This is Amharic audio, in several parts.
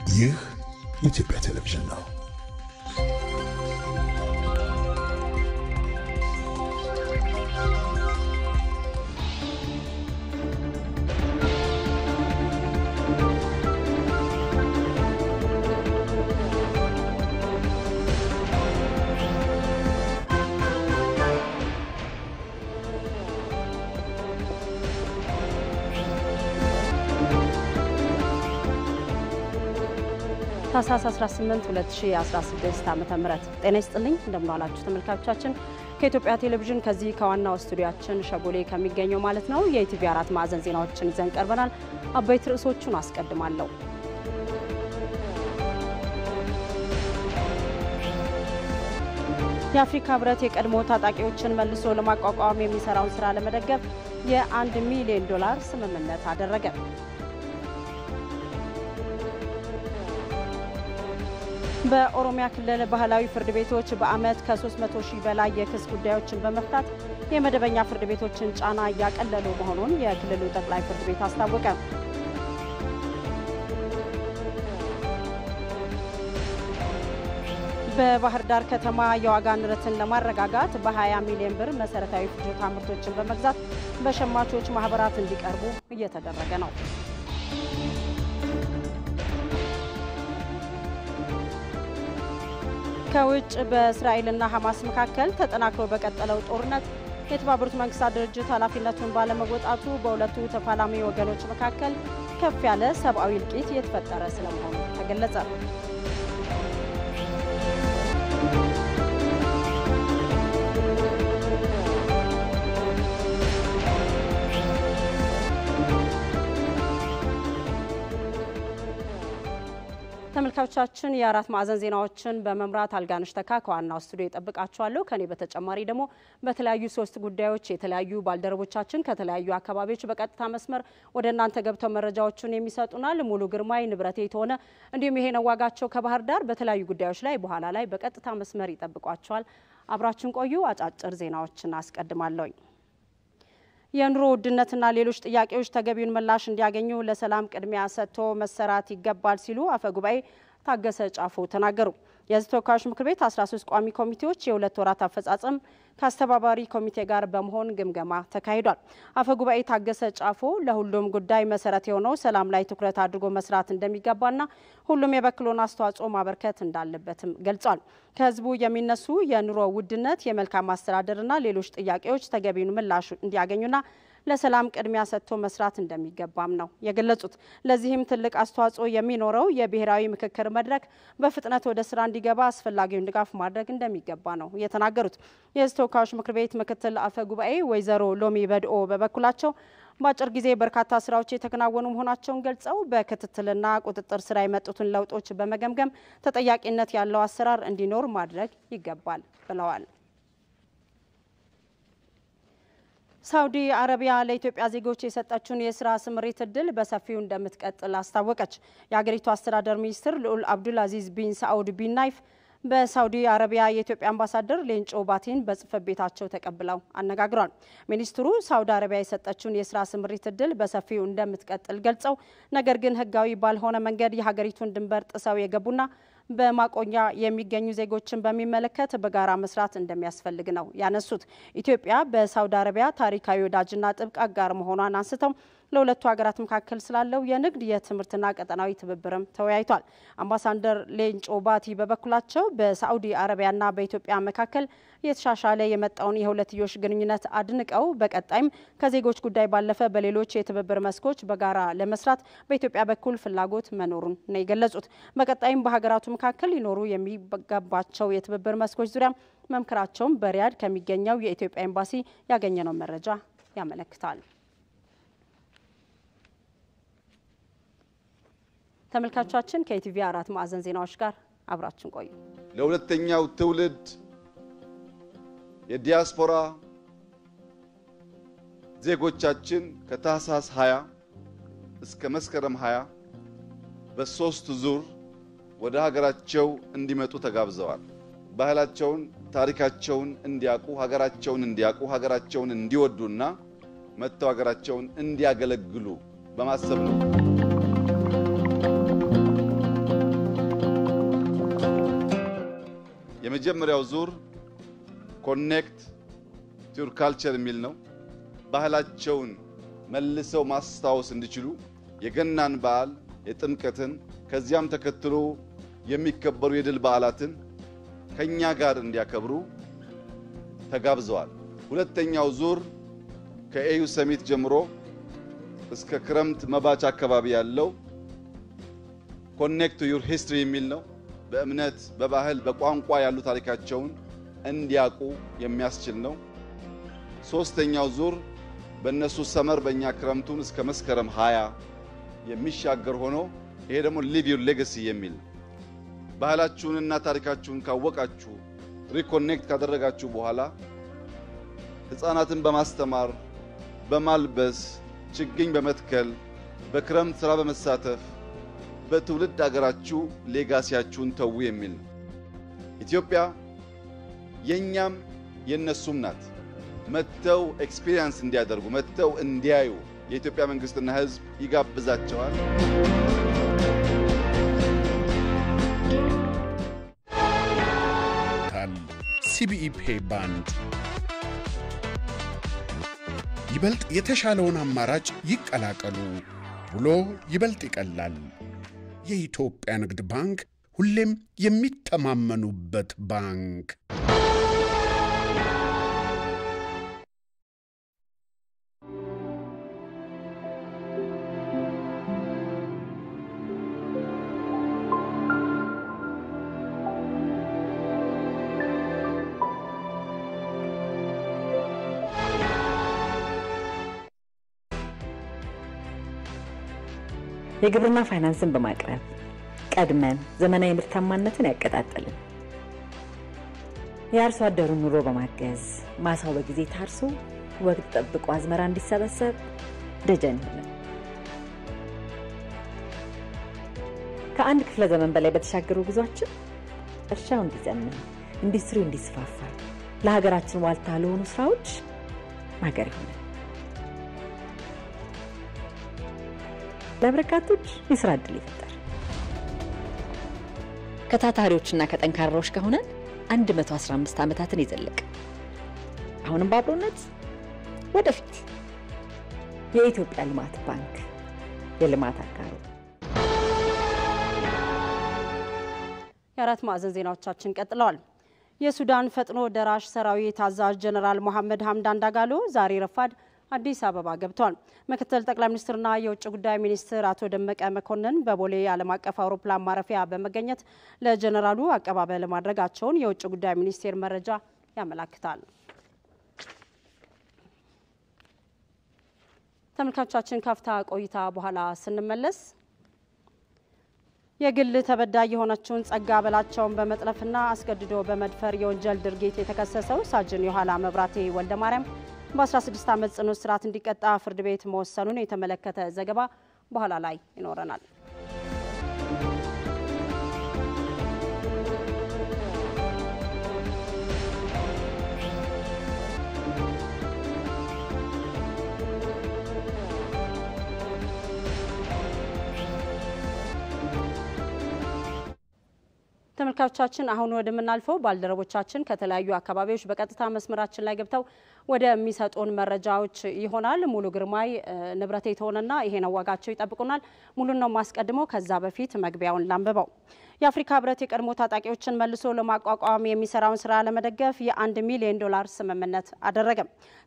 ይህ የኢትዮጵያ ቴሌቪዥን ነው። ታህሳስ 18 2016 ዓ.ም ጤና ይስጥልኝ እንደምን ዋላችሁ ተመልካቾቻችን ከኢትዮጵያ ቴሌቪዥን ከዚህ ከዋናው ስቱዲዮአችን ሸጎሌ ከሚገኘው ማለት ነው የኢቲቪ 4 ማዕዘን ዜናዎችን ይዘን ቀርበናል። አበይት ርዕሶቹን አስቀድማለሁ። የአፍሪካ ህብረት የቀድሞ ታጣቂዎችን መልሶ ለማቋቋም የሚሰራውን ስራ ለመደገፍ የ$1 ሚሊዮን ስምምነት አደረገ። በኦሮሚያ ክልል ባህላዊ ፍርድ ቤቶች በአመት ከ300,000 በላይ የክስ ጉዳዮችን በመፍታት የመደበኛ ፍርድ ቤቶችን ጫና ያቀለሉ መሆኑን የክልሉ ጠቅላይ ፍርድ ቤት አስታወቀ። በባህር ዳር ከተማ የዋጋ ንረትን ለማረጋጋት በ20 ሚሊዮን ብር መሰረታዊ ፍጆታ ምርቶችን በመግዛት በሸማቾች ማህበራት እንዲቀርቡ እየተደረገ ነው። ከውጭ በእስራኤልና ሐማስ መካከል ተጠናክሮ በቀጠለው ጦርነት የተባበሩት መንግስታት ድርጅት ኃላፊነቱን ባለመወጣቱ በሁለቱ ተፋላሚ ወገኖች መካከል ከፍ ያለ ሰብአዊ እልቂት የተፈጠረ ስለመሆኑ ተገለጸ። ተመልካቾቻችን የአራት ማዕዘን ዜናዎችን በመምራት አልጋነሽ ተካ ከዋናው ስቱዲዮ ይጠብቃችኋለሁ። ከኔ በተጨማሪ ደግሞ በተለያዩ 3 ጉዳዮች የተለያዩ ባልደረቦቻችን ከተለያዩ አካባቢዎች በቀጥታ መስመር ወደ እናንተ ገብተው መረጃዎችን የሚሰጡናል። ሙሉ ግርማይ ንብረቴ ተሆነ እንዲሁም ይሄ ነው ዋጋቸው ከባህር ዳር በተለያዩ ጉዳዮች ላይ በኋላ ላይ በቀጥታ መስመር ይጠብቋችኋል። አብራችን ቆዩ። አጫጭር ዜናዎችን አስቀድማለሁ። የኑሮ ውድነትና ሌሎች ጥያቄዎች ተገቢውን ምላሽ እንዲያገኙ ለሰላም ቅድሚያ ሰጥቶ መሰራት ይገባል ሲሉ አፈጉባኤ ታገሰ ጫፎ ተናገሩ። የሕዝብ ተወካዮች ምክር ቤት 13 ቋሚ ኮሚቴዎች የ2 ወራት አፈጻጸም ከአስተባባሪ ኮሚቴ ጋር በመሆን ግምገማ ተካሂዷል። አፈጉባኤ ታገሰ ጫፎ ለሁሉም ጉዳይ መሰረት የሆነው ሰላም ላይ ትኩረት አድርጎ መስራት እንደሚገባና ሁሉም የበኩሉን አስተዋጽኦ ማበርከት እንዳለበትም ገልጿል። ከህዝቡ የሚነሱ የኑሮ ውድነት፣ የመልካም አስተዳደርና ሌሎች ጥያቄዎች ተገቢውን ምላሽ እንዲያገኙና ለሰላም ቅድሚያ ሰጥቶ መስራት እንደሚገባም ነው የገለጹት። ለዚህም ትልቅ አስተዋጽኦ የሚኖረው የብሔራዊ ምክክር መድረክ በፍጥነት ወደ ስራ እንዲገባ አስፈላጊውን ድጋፍ ማድረግ እንደሚገባ ነው የተናገሩት። የሕዝብ ተወካዮች ምክር ቤት ምክትል አፈ ጉባኤ ወይዘሮ ሎሚ በድኦ በበኩላቸው በአጭር ጊዜ በርካታ ስራዎች የተከናወኑ መሆናቸውን ገልጸው በክትትልና ቁጥጥር ስራ የመጡትን ለውጦች በመገምገም ተጠያቂነት ያለው አሰራር እንዲኖር ማድረግ ይገባል ብለዋል። ሳውዲ አረቢያ ለኢትዮጵያ ዜጎች የሰጠችውን የስራ ስምሪት እድል በሰፊው እንደምትቀጥል አስታወቀች። የሀገሪቱ አስተዳደር ሚኒስትር ልዑል አብዱልአዚዝ ቢን ሳዑድ ቢን ናይፍ በሳውዲ አረቢያ የኢትዮጵያ አምባሳደር ሌንጮ ባቲን በጽህፈት ቤታቸው ተቀብለው አነጋግረዋል። ሚኒስትሩ ሳውዲ አረቢያ የሰጠችውን የስራ ስምሪት እድል በሰፊው እንደምትቀጥል ገልጸው ነገር ግን ህጋዊ ባልሆነ መንገድ የሀገሪቱን ድንበር ጥሰው የገቡና በማቆኛ የሚገኙ ዜጎችን በሚመለከት በጋራ መስራት እንደሚያስፈልግ ነው ያነሱት። ኢትዮጵያ በሳውዲ አረቢያ ታሪካዊ ወዳጅና ጥብቅ አጋር መሆኗን አንስተው ለሁለቱ ሀገራት መካከል ስላለው የንግድ የትምህርትና ቀጠናዊ ትብብርም ተወያይቷል። አምባሳደር ሌንጮ ባቲ በበኩላቸው በሳውዲ አረቢያና በኢትዮጵያ መካከል የተሻሻለ የመጣውን የሁለትዮሽ ግንኙነት አድንቀው በቀጣይም ከዜጎች ጉዳይ ባለፈ በሌሎች የትብብር መስኮች በጋራ ለመስራት በኢትዮጵያ በኩል ፍላጎት መኖሩን ነው የገለጹት። በቀጣይም በሀገራቱ መካከል ሊኖሩ የሚገባቸው የትብብር መስኮች ዙሪያ መምከራቸውን በሪያድ ከሚገኘው የኢትዮጵያ ኤምባሲ ያገኘነው መረጃ ያመለክታል። ተመልካቾቻችን ከኢቲቪ 4 ማዕዘን ዜናዎች ጋር አብራችን ቆዩ። ለሁለተኛው ትውልድ የዲያስፖራ ዜጎቻችን ከታህሳስ 20 እስከ መስከረም 20 በ3 ዙር ወደ ሀገራቸው እንዲመጡ ተጋብዘዋል። ባህላቸውን፣ ታሪካቸውን እንዲያውቁ፣ ሀገራቸውን እንዲወዱና መጥተው ሀገራቸውን እንዲያገለግሉ በማሰብ ነው። የመጀመሪያው ዙር ኮኔክት ዩር ካልቸር የሚል ነው። ባህላቸውን መልሰው ማስታወስ እንዲችሉ የገናን በዓል፣ የጥምቀትን ከዚያም ተከትሎ የሚከበሩ የድል በዓላትን ከኛ ጋር እንዲያከብሩ ተጋብዘዋል። ሁለተኛው ዙር ከኤዩ ሰሚት ጀምሮ እስከ ክረምት መባቻ አካባቢ ያለው ኮኔክት ዩር ሂስትሪ የሚል ነው። በእምነት፣ በባህል፣ በቋንቋ ያሉ ታሪካቸውን እንዲያውቁ የሚያስችል ነው። ሶስተኛው ዙር በእነሱ ሰመር በእኛ ክረምቱን እስከ መስከረም 20 የሚሻገር ሆኖ ይሄ ደግሞ ሊቭ ዩር ሌጋሲ የሚል ባህላችሁንና ታሪካችሁን ካወቃችሁ ሪኮኔክት ካደረጋችሁ በኋላ ሕፃናትን በማስተማር በማልበስ ችግኝ በመትከል በክረምት ስራ በመሳተፍ በትውልድ አገራችሁ ሌጋሲያችሁን ተው የሚል ነው። ኢትዮጵያ የኛም የነሱም ናት። መተው ኤክስፒሪየንስ እንዲያደርጉ መተው እንዲያዩ የኢትዮጵያ መንግስትና ሕዝብ ይጋብዛቸዋል። ሲቢኢ ፔይ ባንድ ይበልጥ የተሻለውን አማራጭ ይቀላቀሉ ብሎ ይበልጥ ይቀላል። የኢትዮጵያ ንግድ ባንክ ሁሌም የሚተማመኑበት ባንክ። የግብርና ፋይናንስን በማቅረብ ቀድመን ዘመናዊ ምርታማነትን ያቀጣጥልን። የአርሶ አደሩን ኑሮ በማገዝ ማሳው በጊዜ ታርሶ ወቅት ጠብቆ አዝመራ እንዲሰበሰብ ደጀን ይሁን። ከአንድ ክፍለ ዘመን በላይ በተሻገሩ ጉዟችን እርሻው እንዲዘምን፣ ኢንዱስትሪው እንዲስፋፋ፣ ለሀገራችን ዋልታ ለሆኑ ስራዎች ማገር ይሁን። ለበርካቶች የሥራ ዕድል ይፈጠር። ከታታሪዎችና ከጠንካራዎች ጋር ሆነን 115 ዓመታትን ይዘልቅ። አሁንም በአብሮነት ወደፊት። የኢትዮጵያ ልማት ባንክ የልማት አጋሩ። የአራት ማዕዘን ዜናዎቻችን ቀጥለዋል። የሱዳን ፈጥኖ ደራሽ ሰራዊት አዛዥ ጀነራል መሐመድ ሐምዳን ዳጋሎ ዛሬ ረፋድ አዲስ አበባ ገብቷል። ምክትል ጠቅላይ ሚኒስትርና የውጭ ጉዳይ ሚኒስትር አቶ ደመቀ መኮንን በቦሌ ዓለም አቀፍ አውሮፕላን ማረፊያ በመገኘት ለጀነራሉ አቀባበል ማድረጋቸውን የውጭ ጉዳይ ሚኒስቴር መረጃ ያመለክታል። ተመልካቾቻችን ካፍታ ቆይታ በኋላ ስንመለስ የግል ተበዳይ የሆነችውን ጸጋ በላቸውን በመጥለፍና አስገድዶ በመድፈር የወንጀል ድርጊት የተከሰሰው ሳጅን የኋላ መብራቴ ወልደማርያም በ16 ዓመት ጽኑ እስራት እንዲቀጣ ፍርድ ቤት መወሰኑን የተመለከተ ዘገባ በኋላ ላይ ይኖረናል። ተመልካቾቻችን አሁን ወደምናልፈው ባልደረቦቻችን ከተለያዩ አካባቢዎች በቀጥታ መስመራችን ላይ ገብተው ወደሚሰጡን መረጃዎች ይሆናል። ሙሉ ግርማይ ንብረቴ ተሆነና ይሄ ነው ዋጋቸው ይጠብቁናል። ሙሉ ነው ማስቀድሞ ከዛ በፊት መግቢያውን ላንብበው። የአፍሪካ ህብረት የቀድሞ ታጣቂዎችን መልሶ ለማቋቋም የሚሰራውን ስራ ለመደገፍ የ1 ሚሊዮን ዶላር ስምምነት አደረገ።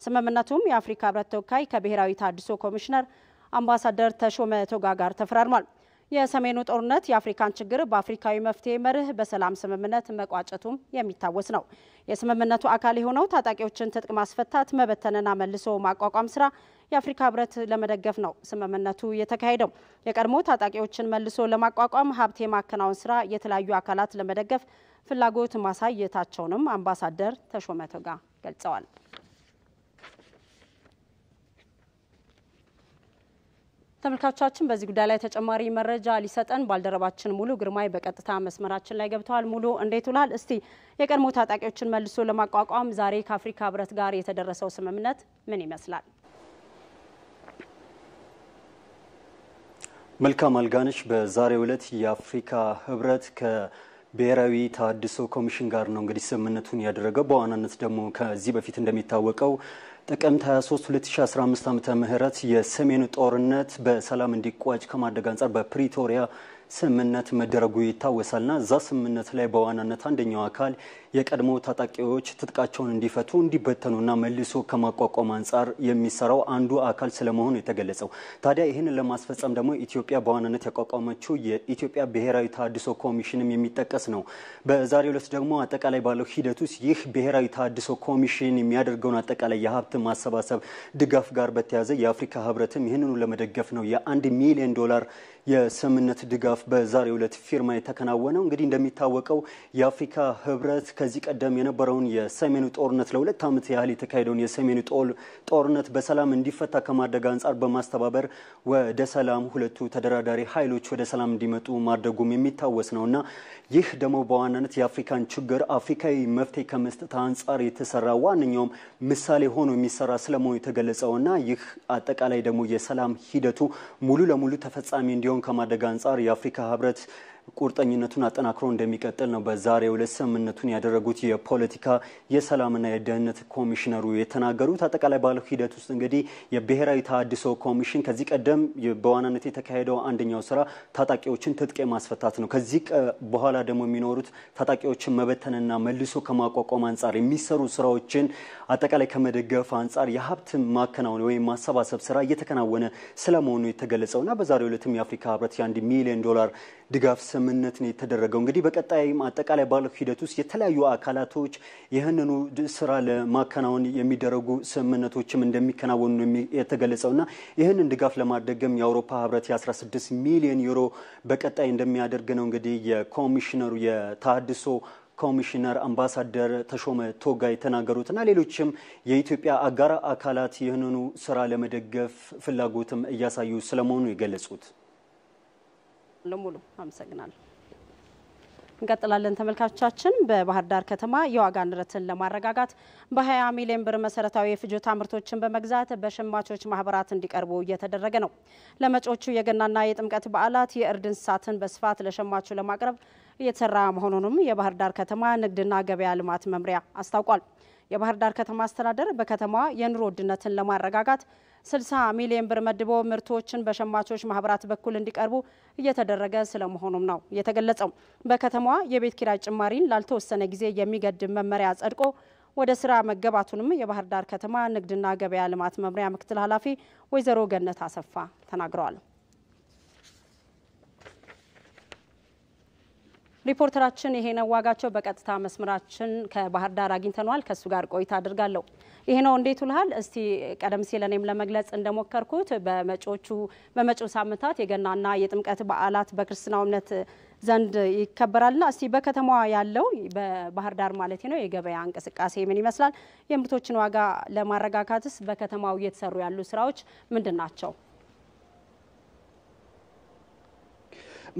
ስምምነቱም የአፍሪካ ህብረት ተወካይ ከብሔራዊ ታድሶ ኮሚሽነር አምባሳደር ተሾመ ቶጋ ጋር ተፈራርሟል። የሰሜኑ ጦርነት የአፍሪካን ችግር በአፍሪካዊ መፍትሄ መርህ በሰላም ስምምነት መቋጨቱም የሚታወስ ነው። የስምምነቱ አካል የሆነው ታጣቂዎችን ትጥቅ ማስፈታት፣ መበተንና መልሶ ማቋቋም ስራ የአፍሪካ ህብረት ለመደገፍ ነው ስምምነቱ የተካሄደው። የቀድሞ ታጣቂዎችን መልሶ ለማቋቋም ሀብት የማከናወን ስራ የተለያዩ አካላት ለመደገፍ ፍላጎት ማሳየታቸውንም አምባሳደር ተሾመ ቶጋ ገልጸዋል። ተመልካቾቻችን በዚህ ጉዳይ ላይ ተጨማሪ መረጃ ሊሰጠን ባልደረባችን ሙሉ ግርማይ በቀጥታ መስመራችን ላይ ገብተዋል። ሙሉ እንዴት ውላል? እስቲ የቀድሞ ታጣቂዎችን መልሶ ለማቋቋም ዛሬ ከአፍሪካ ህብረት ጋር የተደረሰው ስምምነት ምን ይመስላል? መልካም አልጋነሽ፣ በዛሬው ዕለት የአፍሪካ ህብረት ብሔራዊ ተሃድሶ ኮሚሽን ጋር ነው እንግዲህ ስምምነቱን ያደረገው። በዋናነት ደግሞ ከዚህ በፊት እንደሚታወቀው ጥቅምት 23 2015 ዓመተ ምህረት የሰሜኑ ጦርነት በሰላም እንዲቋጭ ከማድረግ አንፃር በፕሪቶሪያ ስምምነት መደረጉ ይታወሳልና እዛ ስምምነት ላይ በዋናነት አንደኛው አካል የቀድሞ ታጣቂዎች ትጥቃቸውን እንዲፈቱ እንዲበተኑና መልሶ ከማቋቋም አንፃር የሚሰራው አንዱ አካል ስለመሆኑ የተገለጸው። ታዲያ ይህንን ለማስፈጸም ደግሞ ኢትዮጵያ በዋናነት ያቋቋመችው የኢትዮጵያ ብሔራዊ ተሃድሶ ኮሚሽንም የሚጠቀስ ነው። በዛሬው ዕለት ደግሞ አጠቃላይ ባለው ሂደት ውስጥ ይህ ብሔራዊ ተሃድሶ ኮሚሽን የሚያደርገውን አጠቃላይ የሀብት ማሰባሰብ ድጋፍ ጋር በተያያዘ የአፍሪካ ህብረትም ይህንኑ ለመደገፍ ነው የ$1 ሚሊዮን የስምምነት ድጋፍ በዛሬው ዕለት ፊርማ የተከናወነው። እንግዲህ እንደሚታወቀው የአፍሪካ ህብረት ከዚህ ቀደም የነበረውን የሰሜኑ ጦርነት ለ2 ዓመት ያህል የተካሄደውን የሰሜኑ ጦርነት በሰላም እንዲፈታ ከማድረግ አንፃር በማስተባበር ወደ ሰላም ሁለቱ ተደራዳሪ ኃይሎች ወደ ሰላም እንዲመጡ ማድረጉም የሚታወስ ነውና ይህ ደግሞ በዋናነት የአፍሪካን ችግር አፍሪካዊ መፍትሄ ከመስጠት አንፃር የተሰራ ዋነኛውም ምሳሌ ሆኖ የሚሰራ ስለመሆኑ የተገለጸውና ይህ አጠቃላይ ደግሞ የሰላም ሂደቱ ሙሉ ለሙሉ ተፈጻሚ እንዲሆን ከማድረግ አንፃር የአፍሪካ ህብረት ቁርጠኝነቱን አጠናክሮ እንደሚቀጥል ነው በዛሬው ዕለት ስምምነቱን ያደረጉት የፖለቲካ የሰላምና የደህንነት ኮሚሽነሩ የተናገሩት። አጠቃላይ ባለው ሂደት ውስጥ እንግዲህ የብሔራዊ ተሃድሶ ኮሚሽን ከዚህ ቀደም በዋናነት የተካሄደው አንደኛው ስራ ታጣቂዎችን ትጥቅ ማስፈታት ነው። ከዚህ በኋላ ደግሞ የሚኖሩት ታጣቂዎችን መበተንና መልሶ ከማቋቋም አንፃር የሚሰሩ ስራዎችን አጠቃላይ ከመደገፍ አንፃር የሀብት ማከናወን ወይም ማሰባሰብ ስራ እየተከናወነ ስለመሆኑ የተገለጸውና በዛሬው ዕለትም የአፍሪካ ህብረት የ$1 ሚሊዮን ድጋፍ ስምምነት ነው የተደረገው። እንግዲህ በቀጣይም አጠቃላይ ባለው ሂደት ውስጥ የተለያዩ አካላቶች ይህንኑ ስራ ለማከናወን የሚደረጉ ስምምነቶችም እንደሚከናወኑ የተገለጸውና ይህንን ድጋፍ ለማድረግም የአውሮፓ ህብረት የ$16 ሚሊዮን በቀጣይ እንደሚያደርግ ነው እንግዲህ የኮሚሽነሩ የተሃድሶ ኮሚሽነር አምባሳደር ተሾመ ቶጋ የተናገሩትና ሌሎችም የኢትዮጵያ አጋር አካላት ይህንኑ ስራ ለመደገፍ ፍላጎትም እያሳዩ ስለመሆኑ የገለጹት። ለሙሉ አመሰግናለሁ። እንቀጥላለን ተመልካቾቻችን። በባህር ዳር ከተማ የዋጋ ንረትን ለማረጋጋት በ20 ሚሊዮን ብር መሰረታዊ የፍጆታ ምርቶችን በመግዛት በሸማቾች ማህበራት እንዲቀርቡ እየተደረገ ነው። ለመጪዎቹ የገናና የጥምቀት በዓላት የእርድ እንስሳትን በስፋት ለሸማቹ ለማቅረብ እየተሰራ መሆኑንም የባህር ዳር ከተማ ንግድና ገበያ ልማት መምሪያ አስታውቋል። የባህር ዳር ከተማ አስተዳደር በከተማዋ የኑሮ ውድነትን ለማረጋጋት 60 ሚሊዮን ብር መድቦ ምርቶችን በሸማቾች ማህበራት በኩል እንዲቀርቡ እየተደረገ ስለመሆኑም ነው የተገለጸው። በከተማዋ የቤት ኪራይ ጭማሪን ላልተወሰነ ጊዜ የሚገድብ መመሪያ ጸድቆ ወደ ስራ መገባቱንም የባህር ዳር ከተማ ንግድና ገበያ ልማት መምሪያ ምክትል ኃላፊ ወይዘሮ ገነት አሰፋ ተናግረዋል። ሪፖርተራችን ይሄ ነው ዋጋቸው በቀጥታ መስመራችን ከባህር ዳር አግኝተናል። ከሱ ጋር ቆይታ አድርጋለሁ። ይሄ ነው እንዴት ውልሃል? እስቲ ቀደም ሲል እኔም ለመግለጽ እንደሞከርኩት በመጪው ሳምንታት የገናና የጥምቀት በዓላት በክርስትናው እምነት ዘንድ ይከበራልና እስቲ በከተማዋ ያለው በባህር ዳር ማለት ነው የገበያ እንቅስቃሴ ምን ይመስላል? የምርቶችን ዋጋ ለማረጋጋትስ በከተማው እየተሰሩ ያሉ ስራዎች ምንድናቸው?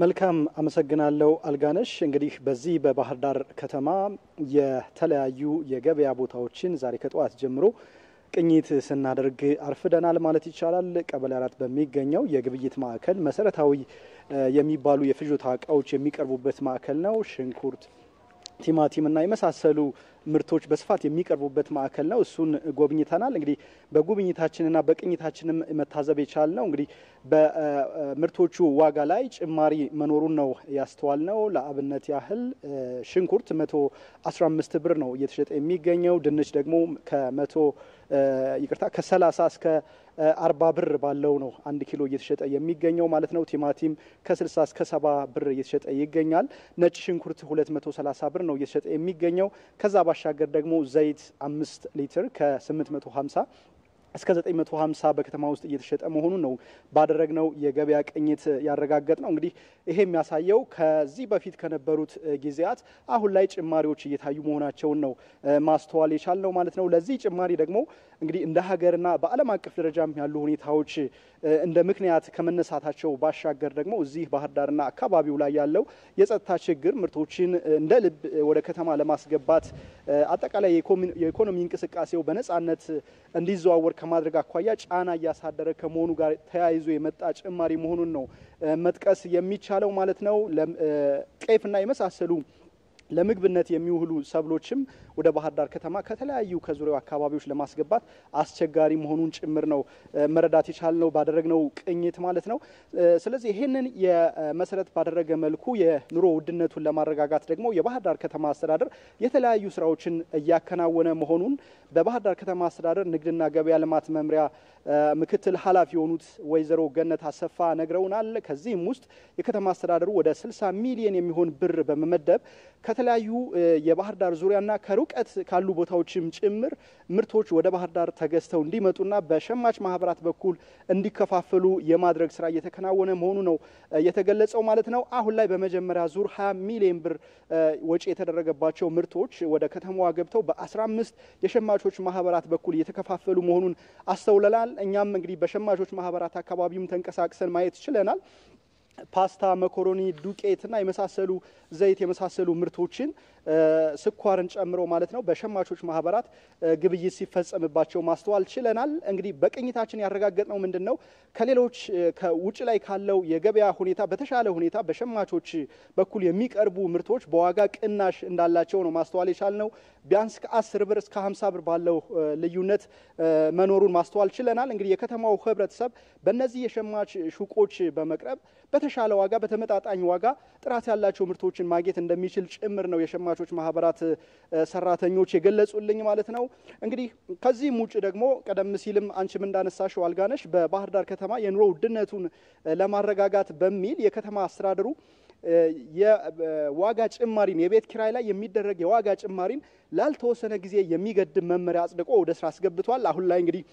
መልካም አመሰግናለሁ አልጋነሽ። እንግዲህ በዚህ በባህር ዳር ከተማ የተለያዩ የገበያ ቦታዎችን ዛሬ ከጠዋት ጀምሮ ቅኝት ስናደርግ አርፍደናል ማለት ይቻላል። ቀበሌ 4 በሚገኘው የግብይት ማዕከል መሰረታዊ የሚባሉ የፍጆታ እቃዎች የሚቀርቡበት ማዕከል ነው። ሽንኩርት፣ ቲማቲም እና የመሳሰሉ ምርቶች በስፋት የሚቀርቡበት ማዕከል ነው። እሱን ጎብኝተናል። እንግዲህ በጉብኝታችንና በቅኝታችንም መታዘብ የቻልነው እንግዲህ በምርቶቹ ዋጋ ላይ ጭማሪ መኖሩን ነው ያስተዋልነው። ለአብነት ያህል ሽንኩርት 115 ብር ነው እየተሸጠ የሚገኘው። ድንች ደግሞ ከ30 እስከ 40 ብር ባለው ነው 1 ኪሎ እየተሸጠ የሚገኘው ማለት ነው። ቲማቲም ከ60 እስከ 70 ብር እየተሸጠ ይገኛል። ነጭ ሽንኩርት 230 ብር ነው እየተሸጠ የሚገኘው። ከዛ ባሻገር ደግሞ ዘይት 5 ሊትር ከ850 እስከ 950 በከተማ ውስጥ እየተሸጠ መሆኑን ነው ባደረግነው የገበያ ቅኝት ያረጋገጥ ነው። እንግዲህ ይሄ የሚያሳየው ከዚህ በፊት ከነበሩት ጊዜያት አሁን ላይ ጭማሪዎች እየታዩ መሆናቸውን ነው ማስተዋል የቻልነው ማለት ነው። ለዚህ ጭማሪ ደግሞ እንግዲህ እንደ ሀገርና በዓለም አቀፍ ደረጃም ያሉ ሁኔታዎች እንደ ምክንያት ከመነሳታቸው ባሻገር ደግሞ እዚህ ባህር ዳርና አካባቢው ላይ ያለው የጸጥታ ችግር ምርቶችን እንደ ልብ ወደ ከተማ ለማስገባት አጠቃላይ የኢኮኖሚ እንቅስቃሴው በነጻነት እንዲዘዋወር ከማድረግ አኳያ ጫና እያሳደረ ከመሆኑ ጋር ተያይዞ የመጣ ጭማሪ መሆኑን ነው መጥቀስ የሚቻለው ማለት ነው። ጤፍና የመሳሰሉ ለምግብነት የሚውሉ ሰብሎችም ወደ ባህር ዳር ከተማ ከተለያዩ ከዙሪያው አካባቢዎች ለማስገባት አስቸጋሪ መሆኑን ጭምር ነው መረዳት የቻልነው ባደረግነው ቅኝት ማለት ነው። ስለዚህ ይህንን የመሰረት ባደረገ መልኩ የኑሮ ውድነቱን ለማረጋጋት ደግሞ የባህር ዳር ከተማ አስተዳደር የተለያዩ ስራዎችን እያከናወነ መሆኑን በባህር ዳር ከተማ አስተዳደር ንግድና ገበያ ልማት መምሪያ ምክትል ኃላፊ የሆኑት ወይዘሮ ገነት አሰፋ ነግረውናል። ከዚህም ውስጥ የከተማ አስተዳደሩ ወደ 60 ሚሊዮን የሚሆን ብር በመመደብ ከተለያዩ የባህር ዳር ዙሪያና ከሩቀት ካሉ ቦታዎችም ጭምር ምርቶች ወደ ባህር ዳር ተገዝተው እንዲመጡና በሸማች ማህበራት በኩል እንዲከፋፈሉ የማድረግ ስራ እየተከናወነ መሆኑ ነው የተገለጸው ማለት ነው። አሁን ላይ በመጀመሪያ ዙር 20 ሚሊዮን ብር ወጪ የተደረገባቸው ምርቶች ወደ ከተማዋ ገብተው በ15 የሸማቾች ማህበራት በኩል እየተከፋፈሉ መሆኑን አስተውለናል። እኛም እንግዲህ በሸማቾች ማህበራት አካባቢም ተንቀሳቅሰን ማየት ችለናል። ፓስታ፣ መኮሮኒ፣ ዱቄትና የመሳሰሉ ዘይት የመሳሰሉ ምርቶችን ስኳርን ጨምሮ ማለት ነው በሸማቾች ማህበራት ግብይት ሲፈጸምባቸው ማስተዋል ችለናል። እንግዲህ በቅኝታችን ያረጋገጥነው ምንድነው ከሌሎች ከውጭ ላይ ካለው የገበያ ሁኔታ በተሻለ ሁኔታ በሸማቾች በኩል የሚቀርቡ ምርቶች በዋጋ ቅናሽ እንዳላቸው ነው ማስተዋል የቻልነው። ቢያንስ ከ10 ብር እስከ 50 ብር ባለው ልዩነት መኖሩን ማስተዋል ችለናል። እንግዲህ የከተማው ህብረተሰብ በእነዚህ የሸማች ሱቆች በመቅረብ በተሻለ ዋጋ በተመጣጣኝ ዋጋ ጥራት ያላቸው ምርቶችን ማግኘት እንደሚችል ጭምር ነው የሸማቾች ማህበራት ሰራተኞች የገለጹልኝ ማለት ነው። እንግዲህ ከዚህም ውጭ ደግሞ ቀደም ሲልም አንቺም እንዳነሳሽው አልጋነሽ በባህር ዳር ከተማ የኑሮ ውድነቱን ለማረጋጋት በሚል የከተማ አስተዳደሩ የዋጋ ጭማሪን የቤት ኪራይ ላይ የሚደረግ የዋጋ ጭማሪን ላልተወሰነ ጊዜ የሚገድብ መመሪያ አጽድቆ ወደ ስራ አስገብቷል። አሁን ላይ እንግዲህ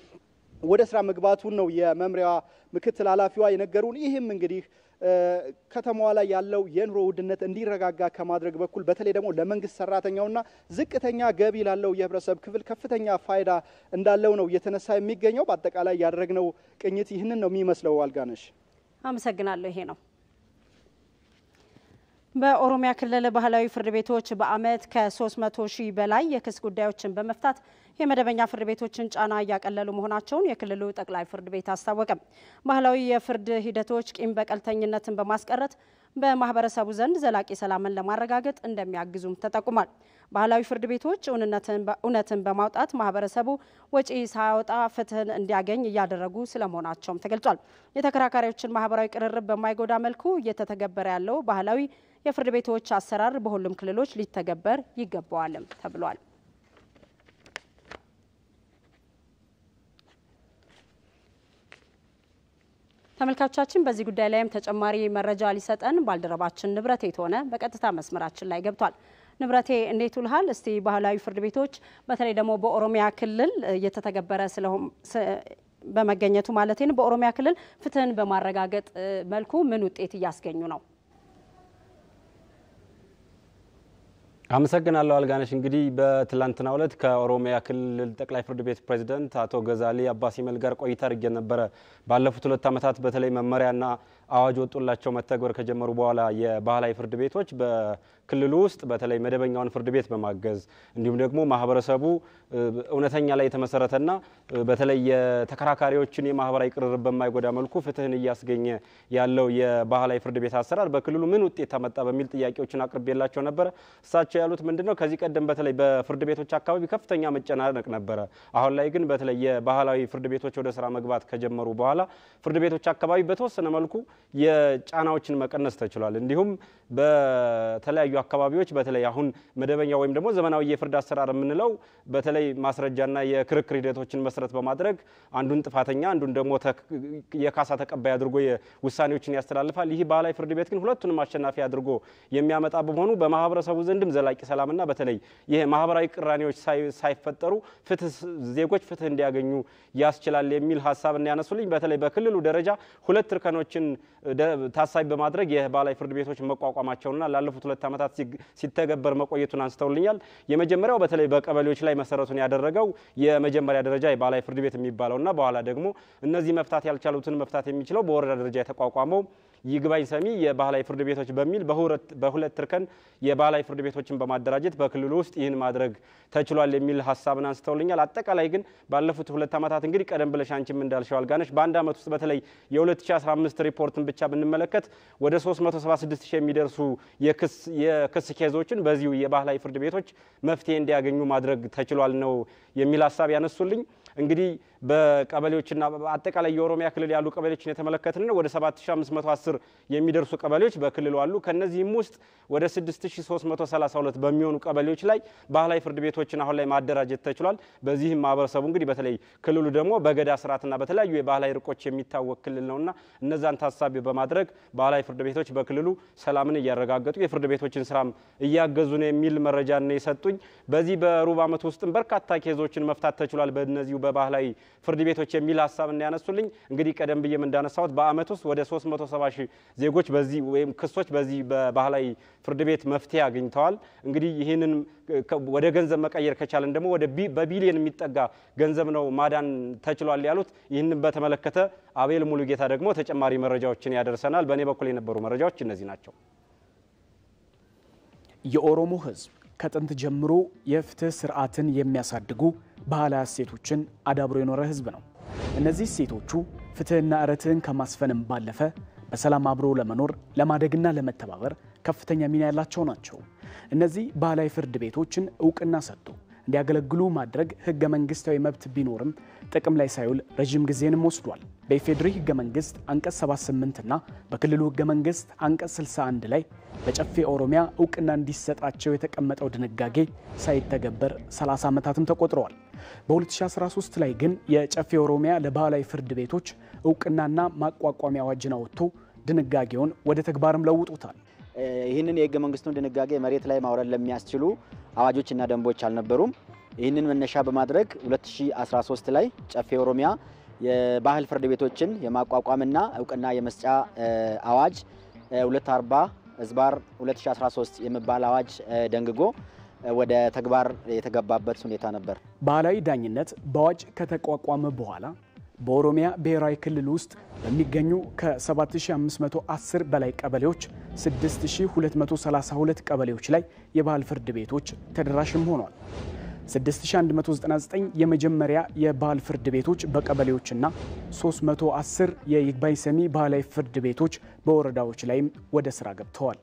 ወደ ስራ መግባቱን ነው የመምሪያ ምክትል ኃላፊዋ የነገሩን። ይህም እንግዲህ ከተማዋ ላይ ያለው የኑሮ ውድነት እንዲረጋጋ ከማድረግ በኩል በተለይ ደግሞ ለመንግስት ሰራተኛውና ዝቅተኛ ገቢ ላለው የህብረተሰብ ክፍል ከፍተኛ ፋይዳ እንዳለው ነው እየተነሳ የሚገኘው። በአጠቃላይ ያደረግነው ቅኝት ይህንን ነው የሚመስለው። አልጋነሽ አመሰግናለሁ። ይሄ ነው በኦሮሚያ ክልል ባህላዊ ፍርድ ቤቶች በአመት ከ300 ሺህ በላይ የክስ ጉዳዮችን በመፍታት የመደበኛ ፍርድ ቤቶችን ጫና እያቀለሉ መሆናቸውን የክልሉ ጠቅላይ ፍርድ ቤት አስታወቀ። ባህላዊ የፍርድ ሂደቶች ቂም በቀልተኝነትን በማስቀረት በማህበረሰቡ ዘንድ ዘላቂ ሰላምን ለማረጋገጥ እንደሚያግዙም ተጠቁሟል። ባህላዊ ፍርድ ቤቶች እውነትን በማውጣት ማህበረሰቡ ወጪ ሳያወጣ ፍትህን እንዲያገኝ እያደረጉ ስለመሆናቸውም ተገልጿል። የተከራካሪዎችን ማህበራዊ ቅርርብ በማይጎዳ መልኩ እየተተገበረ ያለው ባህላዊ የፍርድ ቤቶች አሰራር በሁሉም ክልሎች ሊተገበር ይገባዋልም ተብሏል። ተመልካቾቻችን በዚህ ጉዳይ ላይም ተጨማሪ መረጃ ሊሰጠን ባልደረባችን ንብረቴ ተሆነ በቀጥታ መስመራችን ላይ ገብቷል። ንብረቴ እንዴት ውልሃል? እስቲ ባህላዊ ፍርድ ቤቶች በተለይ ደግሞ በኦሮሚያ ክልል እየተተገበረ በመገኘቱ ማለት ነው በኦሮሚያ ክልል ፍትህን በማረጋገጥ መልኩ ምን ውጤት እያስገኙ ነው? አመሰግናለሁ አልጋነሽ። እንግዲህ በትላንትናው ዕለት ከኦሮሚያ ክልል ጠቅላይ ፍርድ ቤት ፕሬዝዳንት አቶ ገዛሊ አባሲመል ጋር ቆይታ አድርጌ ነበረ። ባለፉት 2 ዓመታት በተለይ መመሪያና አዋጅ ወጥቶላቸው መተግበር ከጀመሩ በኋላ የባህላዊ ፍርድ ቤቶች በክልሉ ውስጥ በተለይ መደበኛውን ፍርድ ቤት በማገዝ እንዲሁም ደግሞ ማህበረሰቡ እውነተኛ ላይ የተመሰረተና በተለይ የተከራካሪዎችን የማህበራዊ ቅርርብ በማይጎዳ መልኩ ፍትህን እያስገኘ ያለው የባህላዊ ፍርድ ቤት አሰራር በክልሉ ምን ውጤት ታመጣ በሚል ጥያቄዎችን አቅርቤላቸው ነበር። እሳቸው ያሉት ምንድነው ከዚህ ቀደም በተለይ በፍርድ ቤቶች አካባቢ ከፍተኛ መጨናነቅ ነበረ። አሁን ላይ ግን በተለይ የባህላዊ ፍርድ ቤቶች ወደ ስራ መግባት ከጀመሩ በኋላ ፍርድ ቤቶች አካባቢ በተወሰነ መልኩ የጫናዎችን መቀነስ ተችሏል። እንዲሁም በተለያዩ አካባቢዎች በተለይ አሁን መደበኛ ወይም ደግሞ ዘመናዊ የፍርድ አሰራር የምንለው በተለይ ማስረጃና የክርክር ሂደቶችን መሰረት በማድረግ አንዱን ጥፋተኛ አንዱን ደግሞ የካሳ ተቀባይ አድርጎ የውሳኔዎችን ያስተላልፋል። ይህ ባህላዊ ፍርድ ቤት ግን ሁለቱንም አሸናፊ አድርጎ የሚያመጣ በመሆኑ በማህበረሰቡ ዘንድም ዘላቂ ሰላምና በተለይ ይሄ ማህበራዊ ቅራኔዎች ሳይፈጠሩ ዜጎች ፍትህ እንዲያገኙ ያስችላል የሚል ሐሳብና ያነሱልኝ። በተለይ በክልሉ ደረጃ 2 እርከኖችን ታሳቢ በማድረግ የባህላዊ ፍርድ ቤቶች መቋቋማቸውና ላለፉት 2 ዓመታት ሲተገበር መቆየቱን አንስተውልኛል። የመጀመሪያው በተለይ በቀበሌዎች ላይ መሰረቱን ያደረገው የመጀመሪያ ደረጃ የባህላዊ ፍርድ ቤት የሚባለውና በኋላ ደግሞ እነዚህ መፍታት ያልቻሉትን መፍታት የሚችለው በወረዳ ደረጃ የተቋቋመው ይግባኝ ሰሚ የባህላዊ ፍርድ ቤቶች በሚል በሁለት እርከን የባህላዊ ፍርድ ቤቶችን በማደራጀት በክልሉ ውስጥ ይህን ማድረግ ተችሏል የሚል ሐሳብን አንስተውልኛል። አጠቃላይ ግን ባለፉት 2 ዓመታት እንግዲህ ቀደም ብለሽ አንቺም እንዳልሽው አልጋነሽ በአንድ ዓመት ውስጥ በተለይ የ2015 ሪፖርትን ብቻ ብንመለከት ወደ 376000 የሚደርሱ የክስ ኬዞችን በዚሁ የባህላዊ ፍርድ ቤቶች መፍትሄ እንዲያገኙ ማድረግ ተችሏል ነው የሚል ሐሳብ ያነሱልኝ። እንግዲህ በቀበሌዎችና አጠቃላይ የኦሮሚያ ክልል ያሉ ቀበሌዎችን የተመለከትን ወደ 7510 የሚደርሱ ቀበሌዎች በክልሉ አሉ። ከነዚህም ውስጥ ወደ 6332 በሚሆኑ ቀበሌዎች ላይ ባህላዊ ፍርድ ቤቶችን አሁን ላይ ማደራጀት ተችሏል። በዚህም ማህበረሰቡ እንግዲህ በተለይ ክልሉ ደግሞ በገዳ ስርዓትና በተለያዩ የባህላዊ ርቆች የሚታወቅ ክልል ነውና እነዛን ታሳቢ በማድረግ ባህላዊ ፍርድ ቤቶች በክልሉ ሰላምን እያረጋገጡ የፍርድ ቤቶችን ስራም እያገዙ ነው የሚል መረጃ ነው የሰጡኝ። በዚህ በሩብ ዓመት ውስጥም በርካታ ኬዞችን መፍታት ተችሏል በእነዚሁ በባህላዊ ፍርድ ቤቶች የሚል ሐሳብ እንዲያነሱልኝ። እንግዲህ ቀደም ብዬም እንዳነሳሁት በአመት ውስጥ ወደ 370,000 ዜጎች በዚህ ወይም ክሶች በዚህ በባህላዊ ፍርድ ቤት መፍትሄ አግኝተዋል። እንግዲህ ይህንን ወደ ገንዘብ መቀየር ከቻለን ደግሞ ወደ በቢሊየን የሚጠጋ ገንዘብ ነው ማዳን ተችሏል ያሉት። ይህንን በተመለከተ አቤል ሙሉጌታ ደግሞ ተጨማሪ መረጃዎችን ያደርሰናል። በእኔ በኩል የነበሩ መረጃዎች እነዚህ ናቸው። የኦሮሞ ሕዝብ ከጥንት ጀምሮ የፍትህ ስርዓትን የሚያሳድጉ ባህላዊ እሴቶችን አዳብሮ የኖረ ሕዝብ ነው። እነዚህ እሴቶቹ ፍትህና ርትዕን ከማስፈንም ባለፈ በሰላም አብሮ ለመኖር ለማደግና ለመተባበር ከፍተኛ ሚና ያላቸው ናቸው። እነዚህ ባህላዊ ፍርድ ቤቶችን እውቅና ሰጥቶ እንዲያገለግሉ ማድረግ ህገ መንግስታዊ መብት ቢኖርም ጥቅም ላይ ሳይውል ረጅም ጊዜንም ወስዷል። በኢፌድሪ ህገ መንግስት አንቀጽ 78 እና በክልሉ ህገ መንግስት አንቀጽ 61 ላይ በጨፌ ኦሮሚያ እውቅና እንዲሰጣቸው የተቀመጠው ድንጋጌ ሳይተገበር 30 ዓመታትም ተቆጥረዋል። በ2013 ላይ ግን የጨፌ ኦሮሚያ ለባህላዊ ፍርድ ቤቶች እውቅናና ማቋቋሚያ አዋጅን አውጥቶ ድንጋጌውን ወደ ተግባርም ለውጦታል። ይህንን የህገ መንግስቱን ድንጋጌ መሬት ላይ ማውረድ ለሚያስችሉ አዋጆችና ደንቦች አልነበሩም። ይህንን መነሻ በማድረግ 2013 ላይ ጨፌ ኦሮሚያ የባህል ፍርድ ቤቶችን የማቋቋምና እውቅና የመስጫ አዋጅ 240/2013 የሚባል አዋጅ ደንግጎ ወደ ተግባር የተገባበት ሁኔታ ነበር። ባህላዊ ዳኝነት በአዋጅ ከተቋቋመ በኋላ በኦሮሚያ ብሔራዊ ክልል ውስጥ በሚገኙ ከ7510 በላይ ቀበሌዎች 6232 ቀበሌዎች ላይ የባህል ፍርድ ቤቶች ተደራሽም ሆኗል። 6199 የመጀመሪያ የባህል ፍርድ ቤቶች በቀበሌዎችና 310 የይግባኝ ሰሚ ባህላዊ ፍርድ ቤቶች በወረዳዎች ላይም ወደ ስራ ገብተዋል።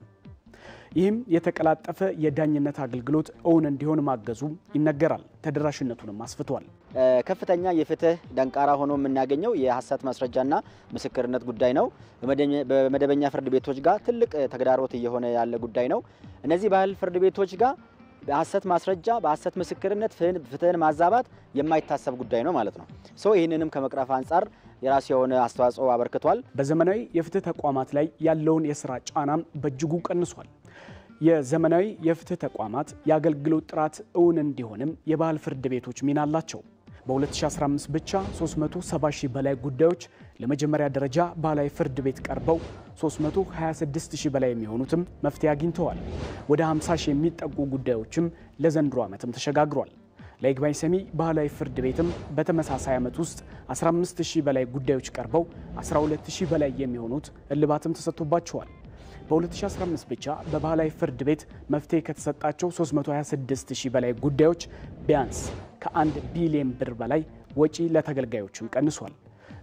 ይህም የተቀላጠፈ የዳኝነት አገልግሎት እውን እንዲሆን ማገዙ ይነገራል። ተደራሽነቱንም አስፍቷል። ከፍተኛ የፍትህ ደንቃራ ሆኖ የምናገኘው የሐሰት ማስረጃና ምስክርነት ጉዳይ ነው። በመደበኛ ፍርድ ቤቶች ጋር ትልቅ ተግዳሮት እየሆነ ያለ ጉዳይ ነው። እነዚህ ባህል ፍርድ ቤቶች ጋር በሐሰት ማስረጃ በሐሰት ምስክርነት ፍትህን ማዛባት የማይታሰብ ጉዳይ ነው ማለት ነው። ይህንንም ከመቅረፍ አንጻር የራሱ የሆነ አስተዋጽኦ አበርክቷል። በዘመናዊ የፍትህ ተቋማት ላይ ያለውን የስራ ጫናም በእጅጉ ቀንሷል። የዘመናዊ የፍትህ ተቋማት የአገልግሎት ጥራት እውን እንዲሆንም የባህል ፍርድ ቤቶች ሚና አላቸው። በ2015 ብቻ 370,000 በላይ ጉዳዮች ለመጀመሪያ ደረጃ ባህላዊ ፍርድ ቤት ቀርበው 326,000 በላይ የሚሆኑትም መፍትሄ አግኝተዋል። ወደ 50,000 የሚጠጉ ጉዳዮችም ለዘንድሮ ዓመትም ተሸጋግሯል። ለይግባኝ ሰሚ ባህላዊ ፍርድ ቤትም በተመሳሳይ ዓመት ውስጥ 15,000 በላይ ጉዳዮች ቀርበው 12,000 በላይ የሚሆኑት እልባትም ተሰጥቶባቸዋል። በ2015 ብቻ በባህላዊ ፍርድ ቤት መፍትሄ ከተሰጣቸው 326,000 በላይ ጉዳዮች ቢያንስ ከ1 ቢሊዮን ብር በላይ ወጪ ለተገልጋዮችም ቀንሷል።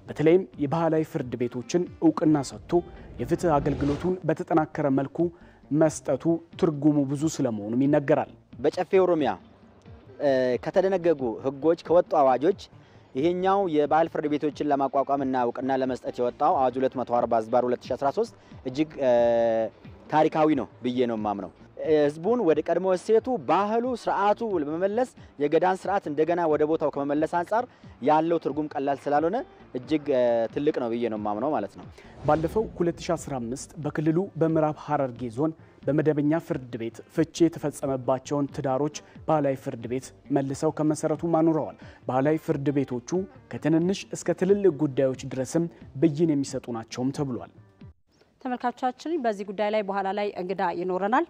በተለይም የባህላዊ ፍርድ ቤቶችን እውቅና ሰጥቶ የፍትህ አገልግሎቱን በተጠናከረ መልኩ መስጠቱ ትርጉሙ ብዙ ስለመሆኑም ይነገራል። በጨፌ ኦሮሚያ ከተደነገጉ ህጎች ከወጡ አዋጆች ይሄኛው የባህል ፍርድ ቤቶችን ለማቋቋምና እውቅና ለመስጠት የወጣው አዋጅ 240/2013 እጅግ ታሪካዊ ነው ብዬ ነው ማምነው። ህዝቡን ወደ ቀድሞ እሴቱ ባህሉ ስርዓቱ በመመለስ የገዳን ስርዓት እንደገና ወደ ቦታው ከመመለስ አንጻር ያለው ትርጉም ቀላል ስላልሆነ እጅግ ትልቅ ነው ብዬ ነው ማምነው ማለት ነው። ባለፈው 2015 በክልሉ በምዕራብ ሐረርጌ ዞን በመደበኛ ፍርድ ቤት ፍቺ የተፈጸመባቸውን ትዳሮች ባህላዊ ፍርድ ቤት መልሰው ከመሰረቱ ማኑረዋል። ባህላዊ ፍርድ ቤቶቹ ከትንንሽ እስከ ትልልቅ ጉዳዮች ድረስም ብይን የሚሰጡ ናቸውም ተብሏል። ተመልካቾቻችን በዚህ ጉዳይ ላይ በኋላ ላይ እንግዳ ይኖረናል።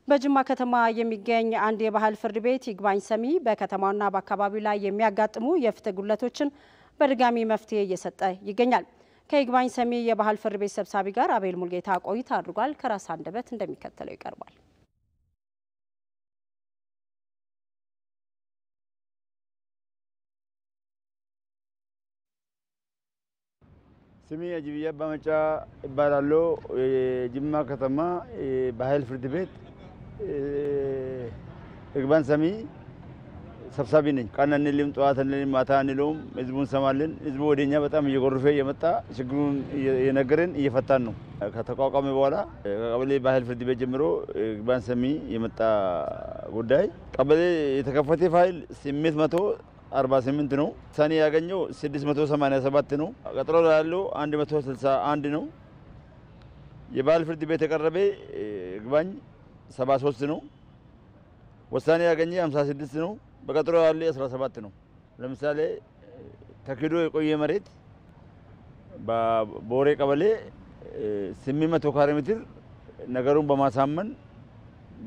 በጅማ ከተማ የሚገኝ አንድ የባህል ፍርድ ቤት ይግባኝ ሰሚ በከተማውና በአካባቢው ላይ የሚያጋጥሙ የፍትህ ጉድለቶችን በድጋሚ መፍትሄ እየሰጠ ይገኛል። ከይግባኝ ሰሚ የባህል ፍርድ ቤት ሰብሳቢ ጋር አቤል ሙልጌታ ቆይታ አድርጓል። ከራስ አንደበት እንደሚከተለው ይቀርባል። ስሜ አጅብያ ባመጫ ይባላል። የጅማ ከተማ ባህል ፍርድ ቤት ይግባኝ ሰሚ ሰብሳቢ ነኝ። ቀን አንልም፣ ጠዋት አንልም፣ ማታ አንልም። ህዝቡን ሰማልን። ህዝቡ ወደኛ በጣም እየጎረፈ የመጣ ችግሩን የነገረን እየፈታን ነው። ከተቋቋመ በኋላ ቀበሌ ባህል ፍርድ ቤት ጀምሮ ይግባኝ ሰሚ የመጣ ጉዳይ ቀበሌ የተከፈተ ፋይል 848 ነው። ሰኔ ያገኘው 687 ነው። ቀጥሎ ያለው 161 ነው። የባህል ፍርድ ቤት የቀረበ ይግባኝ 73 ነው። ውሳኔ ያገኘ 56 ነው። በቀጥሎ ያለ 17 ነው። ለምሳሌ ተክዶ የቆየ መሬት በቦሬ ቀበሌ 800 ካሬ ሜትር ነገሩን በማሳመን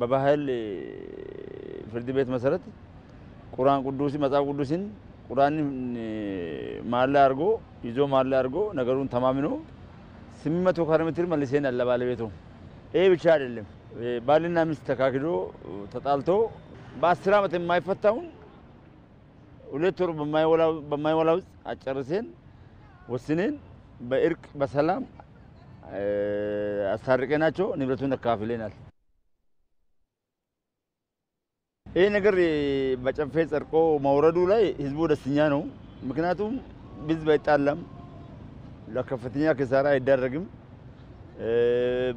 በባህል ፍርድ ቤት መሰረት ቁርአን ቅዱስ መጽሐፍ ቅዱስን ቁርአንን ማላ አርጎ ይዞ ማላ አርጎ ነገሩን ተማምኖ 800 ካሬ ሜትር መልሰናል ለባለቤቱ። ይሄ ብቻ አይደለም። ባልና ሚስት ተካክዶ ተጣልቶ በ10 ዓመት የማይፈታውን 2 ወር በማይሞላው አጨርሰን ወስነን በእርቅ በሰላም አስታርቀናቸው ንብረቱን ተካፍለናል። ይሄ ነገር በጨፌ ጸድቆ መውረዱ ላይ ህዝቡ ደስተኛ ነው። ምክንያቱም ህዝብ አይጣላም፣ ለከፍተኛ ኪሳራ አይዳረግም፣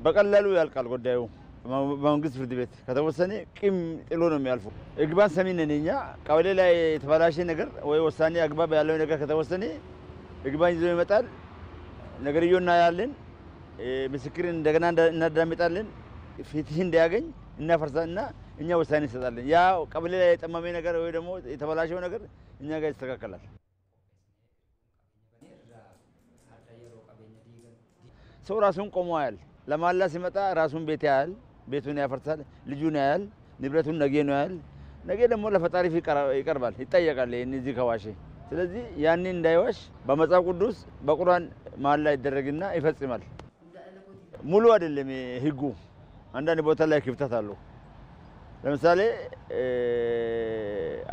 በቀላሉ ያልቃል ጉዳዩ። በመንግስት ፍርድ ቤት ከተወሰነ ቂም ጥሎ ነው የሚያልፈው። ይግባኝ ሰሚ ነን እኛ። ቀበሌ ላይ የተበላሸ ነገር ወይ ውሳኔ አግባብ ያለው ነገር ከተወሰነ ይግባኝ ይዞ ይመጣል። ነገርየው እናያለን፣ ምስክርን እንደገና እናዳምጣለን፣ ፍትህ እንዲያገኝ እናፈርሳልና እኛ ውሳኔ እንሰጣለን። ያ ቀበሌ ላይ የጠመመ ነገር ወይ ደግሞ የተበላሸው ነገር እኛ ጋር ይስተካከላል። ሰው ራሱን ቆሞ ያያል። ለማላ ሲመጣ ራሱን ቤት ያያል፣ ቤቱን ያፈርሳል፣ ልጁን ያያል፣ ንብረቱን ነገ ነው ያያል። ነገ ደግሞ ለፈጣሪ ይቀርባል፣ ይጠየቃል እነዚህ ከዋሽ። ስለዚህ ያንን እንዳይዋሽ በመጽሐፍ ቅዱስ በቁርአን ማላ ይደረግና ይፈጽማል። ሙሉ አይደለም ህጉ፣ አንዳንድ ቦታ ላይ ክፍተት አለው። ለምሳሌ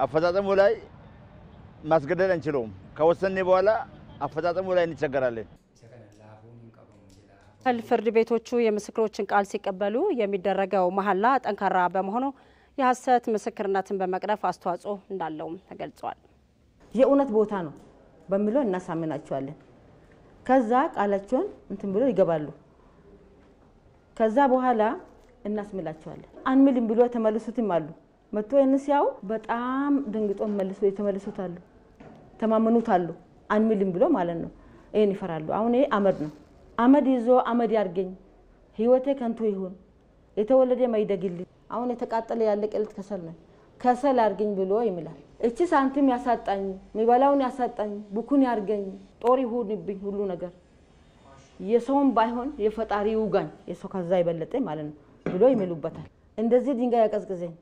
አፈጻጸሙ ላይ ማስገደድ አንችለውም። ከወሰነ በኋላ አፈጻጸሙ ላይ እንቸገራለን። ፍርድ ቤቶቹ የምስክሮችን ቃል ሲቀበሉ የሚደረገው መሐላ ጠንካራ በመሆኑ የሐሰት ምስክርነትን በመቅረፍ አስተዋጽኦ እንዳለውም ተገልጿል። የእውነት ቦታ ነው በሚለው እናሳምናቸዋለን። ከዛ ቃላቸውን እንትን ብሎ ይገባሉ። ከዛ በኋላ እናስምላቸዋለን። አንምልም ብሎ ተመልሱትም አሉ። መጥቶ እንሲያው በጣም ደንግጦ መልሶ የተመለሱት አሉ። ተማመኑት አሉ። አንምልም ብሎ ማለት ነው። ይሄን ይፈራሉ። አሁን ይሄ አመድ ነው። አመድ ይዞ አመድ ያርገኝ፣ ህይወቴ ከንቱ ይሁን፣ የተወለደ ማይደግልኝ፣ አሁን የተቃጠለ ያለ ቀልት ከሰል ነው፣ ከሰል አርገኝ ብሎ ይምላል። እቺ ሳንቲም ያሳጣኝ፣ ሚበላውን ያሳጣኝ፣ ቡኩን ያርገኝ፣ ጦር ይሁንብኝ ሁሉ ነገር የሰውን ባይሆን የፈጣሪ ውጋኝ፣ የሰው ከዛ ይበለጠ ማለት ነው ብሎ ይምሉበታል። እንደዚህ ድንጋይ ያቀዝቅዘኝ፣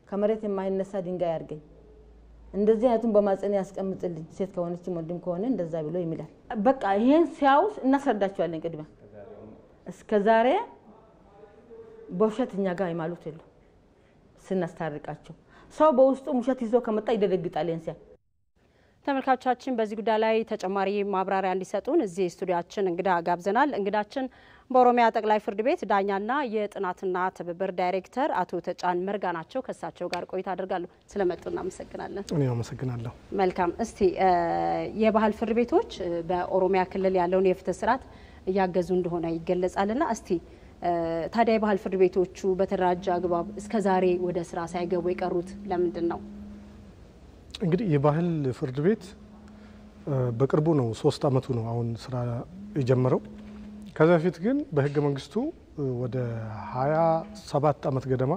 ከመሬት የማይነሳ ድንጋይ ያርገኝ፣ እንደዚህ አይነቱን በማጸን ያስቀምጥልኝ፣ ሴት ከሆነች ወንድም ከሆነ እንደዛ ብሎ ይምላል። በቃ ይሄን ሲያውስ እናስረዳቸዋለን። ቅድመ እስከዛሬ በውሸትኛ ጋር ይማሉት የለ ስናስታርቃቸው ሰው በውስጡ ውሸት ይዞ ከመጣ ይደረግጣል። እንሲያ ተመልካቾቻችን በዚህ ጉዳይ ላይ ተጨማሪ ማብራሪያ እንዲሰጡን እዚህ ስቱዲያችን እንግዳ ጋብዘናል። እንግዳችን በኦሮሚያ ጠቅላይ ፍርድ ቤት ዳኛና የጥናትና ትብብር ዳይሬክተር አቶ ተጫን መርጋ ናቸው። ከሳቸው ጋር ቆይታ አድርጋለሁ። ስለመጡ እናመሰግናለን። እኔ አመሰግናለሁ። መልካም። እስቲ የባህል ፍርድ ቤቶች በኦሮሚያ ክልል ያለውን የፍትህ ስርዓት እያገዙ እንደሆነ ይገለጻልና እስቲ ታዲያ የባህል ፍርድ ቤቶቹ በተደራጀ አግባብ እስከዛሬ ወደ ስራ ሳይገቡ የቀሩት ለምንድን ነው? እንግዲህ የባህል ፍርድ ቤት በቅርቡ ነው 3 አመቱ ነው አሁን ስራ የጀመረው። ከዛ በፊት ግን በህገ መንግስቱ ወደ 27 አመት ገደማ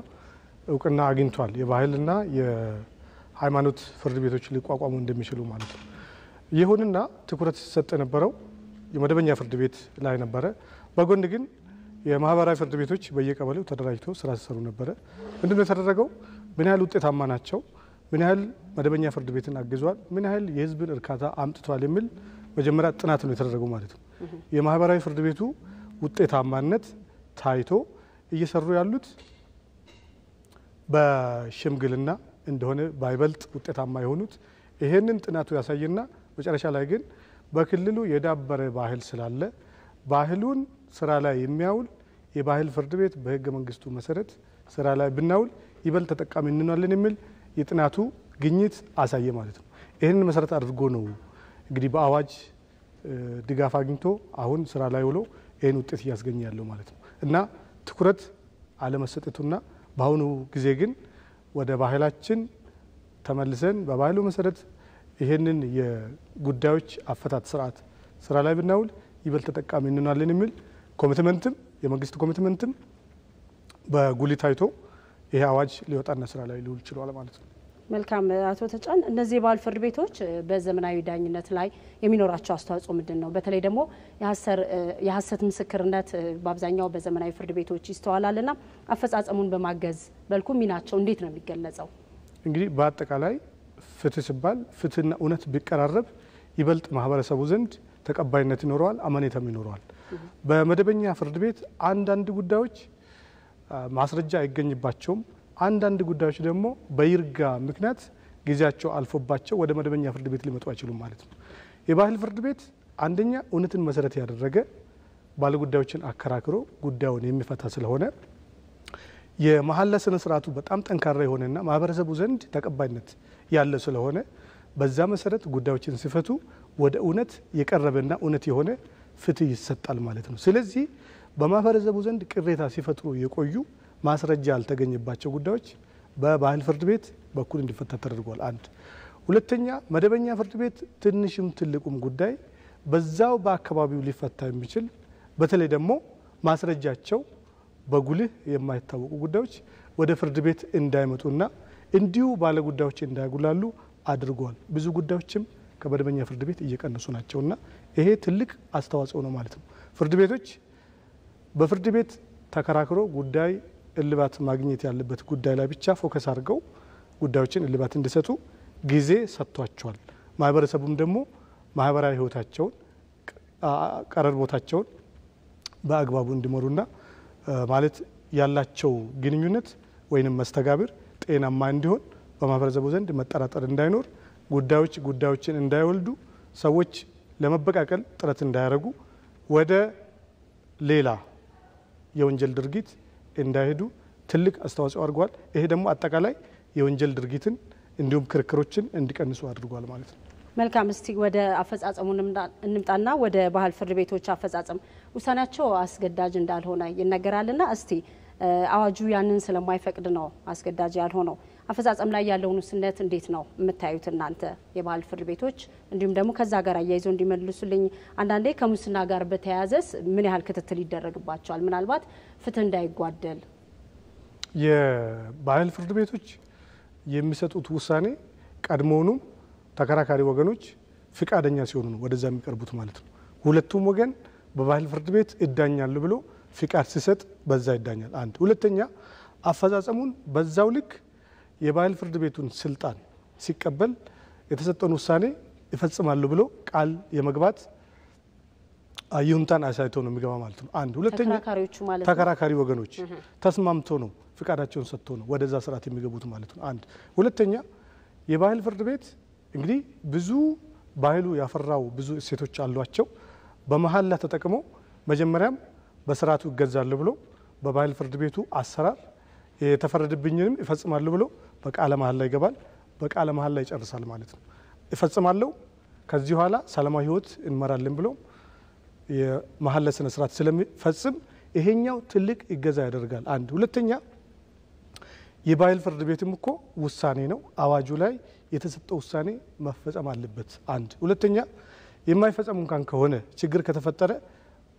እውቅና አግኝቷል። የባህልና የሃይማኖት ፍርድ ቤቶች ሊቋቋሙ እንደሚችሉ ማለት ነው። ይሁንና ትኩረት ሲሰጥ የነበረው የመደበኛ ፍርድ ቤት ላይ ነበረ። በጎን ግን የማህበራዊ ፍርድ ቤቶች በየቀበሌው ተደራጅተው ስራ ሲሰሩ ነበረ። ምንድነው የተደረገው? ምን ያህል ውጤታማ ናቸው፣ ምን ያህል መደበኛ ፍርድ ቤትን አግዟል፣ ምን ያህል የህዝብን እርካታ አምጥቷል የሚል መጀመሪያ ጥናት ነው የተደረገው ማለት ነው። የማህበራዊ ፍርድ ቤቱ ውጤታማነት ታይቶ እየሰሩ ያሉት በሽምግልና እንደሆነ ባይበልጥ ውጤታማ የሆኑት ይሄንን ጥናቱ ያሳይና መጨረሻ ላይ ግን በክልሉ የዳበረ ባህል ስላለ ባህሉን ስራ ላይ የሚያውል የባህል ፍርድ ቤት በህገ መንግስቱ መሰረት ስራ ላይ ብናውል ይበልጥ ተጠቃሚ እንሆናለን የሚል የጥናቱ ግኝት አሳየ ማለት ነው። ይሄንን መሰረት አድርጎ ነው እንግዲህ በአዋጅ ድጋፍ አግኝቶ አሁን ስራ ላይ ውሎ ይሄን ውጤት እያስገኘ ያለው ማለት ነው። እና ትኩረት አለመሰጠቱና በአሁኑ ጊዜ ግን ወደ ባህላችን ተመልሰን በባህሉ መሰረት ይሄንን የጉዳዮች አፈታት ስርዓት ስራ ላይ ብናውል ይበልጥ ተጠቃሚ እንሆናለን የሚል ኮሚትመንትም የመንግስት ኮሚትመንትም በጉልህ ታይቶ ይሄ አዋጅ ሊወጣና ስራ ላይ ሊውል ችሏል ማለት ነው። መልካም አቶ ተጫን፣ እነዚህ የባህል ፍርድ ቤቶች በዘመናዊ ዳኝነት ላይ የሚኖራቸው አስተዋጽኦ ምንድን ነው? በተለይ ደግሞ የሀሰት ምስክርነት በአብዛኛው በዘመናዊ ፍርድ ቤቶች ይስተዋላልና አፈጻጸሙን በማገዝ መልኩ ሚናቸው እንዴት ነው የሚገለጸው? እንግዲህ በአጠቃላይ ፍትህ ሲባል ፍትህና እውነት ቢቀራረብ ይበልጥ ማህበረሰቡ ዘንድ ተቀባይነት ይኖረዋል፣ አመኔታም ይኖረዋል። በመደበኛ ፍርድ ቤት አንዳንድ ጉዳዮች ማስረጃ አይገኝባቸውም፣ አንዳንድ ጉዳዮች ደግሞ በይርጋ ምክንያት ጊዜያቸው አልፎባቸው ወደ መደበኛ ፍርድ ቤት ሊመጡ አይችሉም ማለት ነው። የባህል ፍርድ ቤት አንደኛ እውነትን መሰረት ያደረገ ባለጉዳዮችን አከራክሮ ጉዳዩን የሚፈታ ስለሆነ የመሐላ ስነ ስርዓቱ በጣም ጠንካራ የሆነና ማህበረሰቡ ዘንድ ተቀባይነት ያለ ስለሆነ በዛ መሰረት ጉዳዮችን ሲፈቱ ወደ እውነት የቀረበና እውነት የሆነ ፍትህ ይሰጣል ማለት ነው። ስለዚህ በማህበረሰቡ ዘንድ ቅሬታ ሲፈጥሩ የቆዩ ማስረጃ ያልተገኘባቸው ጉዳዮች በባህል ፍርድ ቤት በኩል እንዲፈታ ተደርጓል። አንድ ሁለተኛ መደበኛ ፍርድ ቤት ትንሽም ትልቁም ጉዳይ በዛው በአካባቢው ሊፈታ የሚችል በተለይ ደግሞ ማስረጃቸው በጉልህ የማይታወቁ ጉዳዮች ወደ ፍርድ ቤት እንዳይመጡና እንዲሁ ባለ ጉዳዮች እንዳይጉላሉ አድርጓል። ብዙ ጉዳዮችም ከመደበኛ ፍርድ ቤት እየቀነሱ ናቸውና ይሄ ትልቅ አስተዋጽኦ ነው ማለት ነው። ፍርድ ቤቶች በፍርድ ቤት ተከራክሮ ጉዳይ እልባት ማግኘት ያለበት ጉዳይ ላይ ብቻ ፎከስ አድርገው ጉዳዮችን እልባት እንዲሰጡ ጊዜ ሰጥቷቸዋል። ማህበረሰቡም ደግሞ ማህበራዊ ህይወታቸውን ቀረርቦታቸውን በአግባቡ እንዲመሩና ማለት ያላቸው ግንኙነት ወይንም መስተጋብር ጤናማ እንዲሆን በማህበረሰቡ ዘንድ መጠራጠር እንዳይኖር ጉዳዮችን እንዳይወልዱ ሰዎች ለመበቃቀል ጥረት እንዳያደርጉ ወደ ሌላ የወንጀል ድርጊት እንዳይሄዱ ትልቅ አስተዋጽኦ አድርጓል። ይሄ ደግሞ አጠቃላይ የወንጀል ድርጊትን እንዲሁም ክርክሮችን እንዲቀንሱ አድርጓል ማለት ነው። መልካም፣ እስቲ ወደ አፈጻጸሙ እንምጣና ወደ ባህል ፍርድ ቤቶች አፈጻጸም ውሳኔያቸው አስገዳጅ እንዳልሆነ ይነገራልና እስቲ አዋጁ ያንን ስለማይፈቅድ ነው አስገዳጅ ያልሆነው። አፈጻጸም ላይ ያለውን ውስንነት እንዴት ነው የምታዩት እናንተ የባህል ፍርድ ቤቶች? እንዲሁም ደግሞ ከዛ ጋር አያይዘው እንዲመልሱልኝ አንዳንዴ ከሙስና ጋር በተያያዘስ ምን ያህል ክትትል ይደረግባቸዋል? ምናልባት ፍትህ እንዳይጓደል የባህል ፍርድ ቤቶች የሚሰጡት ውሳኔ ቀድሞውኑም ተከራካሪ ወገኖች ፍቃደኛ ሲሆኑ ነው ወደዛ የሚቀርቡት ማለት ነው። ሁለቱም ወገን በባህል ፍርድ ቤት እዳኛሉ ብሎ ፍቃድ ሲሰጥ በዛ ይዳኛል። አንድ ሁለተኛ አፈጻጸሙን በዛው ልክ የባህል ፍርድ ቤቱን ስልጣን ሲቀበል የተሰጠውን ውሳኔ ይፈጽማሉ ብሎ ቃል የመግባት ይሁንታን አሳይቶ ነው የሚገባ ማለት ነው። አንድ ሁለተኛ ተከራካሪ ወገኖች ተስማምቶ ነው ፍቃዳቸውን ሰጥቶ ነው ወደዛ ስርዓት የሚገቡት ማለት ነው። አንድ ሁለተኛ የባህል ፍርድ ቤት እንግዲህ ብዙ ባህሉ ያፈራው ብዙ እሴቶች አሏቸው። በመሐላ ተጠቅሞ መጀመሪያም በስርዓቱ ይገዛሉ ብሎ በባህል ፍርድ ቤቱ አሰራር የተፈረደብኝንም ይፈጽማሉ ብሎ በቃለ መሐላ ይገባል። በቃለ መሐላ ይጨርሳል ማለት ነው። ይፈጽማለሁ ከዚህ በኋላ ሰላማዊ ህይወት እንመራለን ብሎ የመሐላ ስነ ስርዓት ስለሚፈጽም ይሄኛው ትልቅ ይገዛ ያደርጋል። አንድ ሁለተኛ የባህል ፍርድ ቤትም እኮ ውሳኔ ነው። አዋጁ ላይ የተሰጠው ውሳኔ መፈጸም አለበት። አንድ ሁለተኛ የማይፈጸም እንኳን ከሆነ ችግር ከተፈጠረ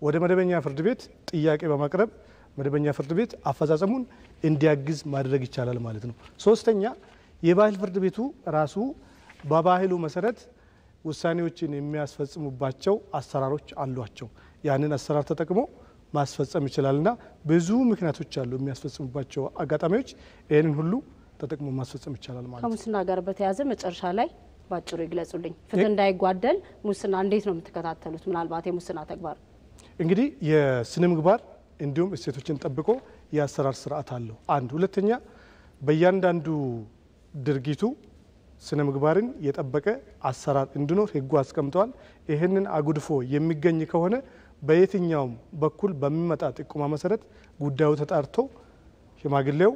ወደ መደበኛ ፍርድ ቤት ጥያቄ በማቅረብ መደበኛ ፍርድ ቤት አፈጻጸሙን እንዲያግዝ ማድረግ ይቻላል ማለት ነው። ሶስተኛ የባህል ፍርድ ቤቱ ራሱ በባህሉ መሰረት ውሳኔዎችን የሚያስፈጽሙባቸው አሰራሮች አሏቸው። ያንን አሰራር ተጠቅሞ ማስፈጸም ይችላልና ብዙ ምክንያቶች አሉ የሚያስፈጽሙባቸው አጋጣሚዎች ይሄንን ሁሉ ተጠቅሞ ማስፈጸም ይችላል ማለት ነው። ከሙስና ጋር በተያያዘ መጨረሻ ላይ ባጭሩ ይግለጹልኝ። ፍትህ እንዳይጓደል ሙስና እንዴት ነው የምትከታተሉት? ምናልባት የሙስና ተግባር እንግዲህ የስነ ምግባር እንዲሁም እሴቶችን ጠብቆ የአሰራር ስርዓት አለው አንድ። ሁለተኛ በእያንዳንዱ ድርጊቱ ስነ ምግባርን የጠበቀ አሰራር እንዲኖር ህጉ አስቀምጧል። ይህንን አጉድፎ የሚገኝ ከሆነ በየትኛውም በኩል በሚመጣ ጥቆማ መሰረት ጉዳዩ ተጣርቶ ሽማግሌው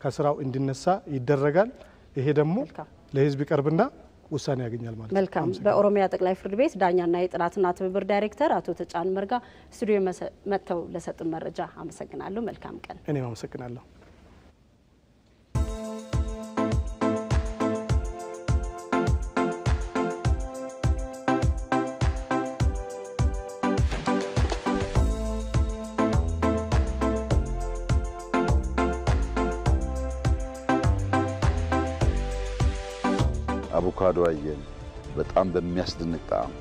ከስራው እንዲነሳ ይደረጋል። ይሄ ደግሞ ለህዝብ ይቀርብና ውሳኔ ያገኛል ማለት ነው። መልካም። በኦሮሚያ ጠቅላይ ፍርድ ቤት ዳኛና የጥናትና ትብብር ዳይሬክተር አቶ ተጫን መርጋ ስቱዲዮ መጥተው ለሰጡን መረጃ አመሰግናለሁ። መልካም ቀን። እኔም አመሰግናለሁ። አቮካዶ አየን፣ በጣም በሚያስደንቅ ጣዕም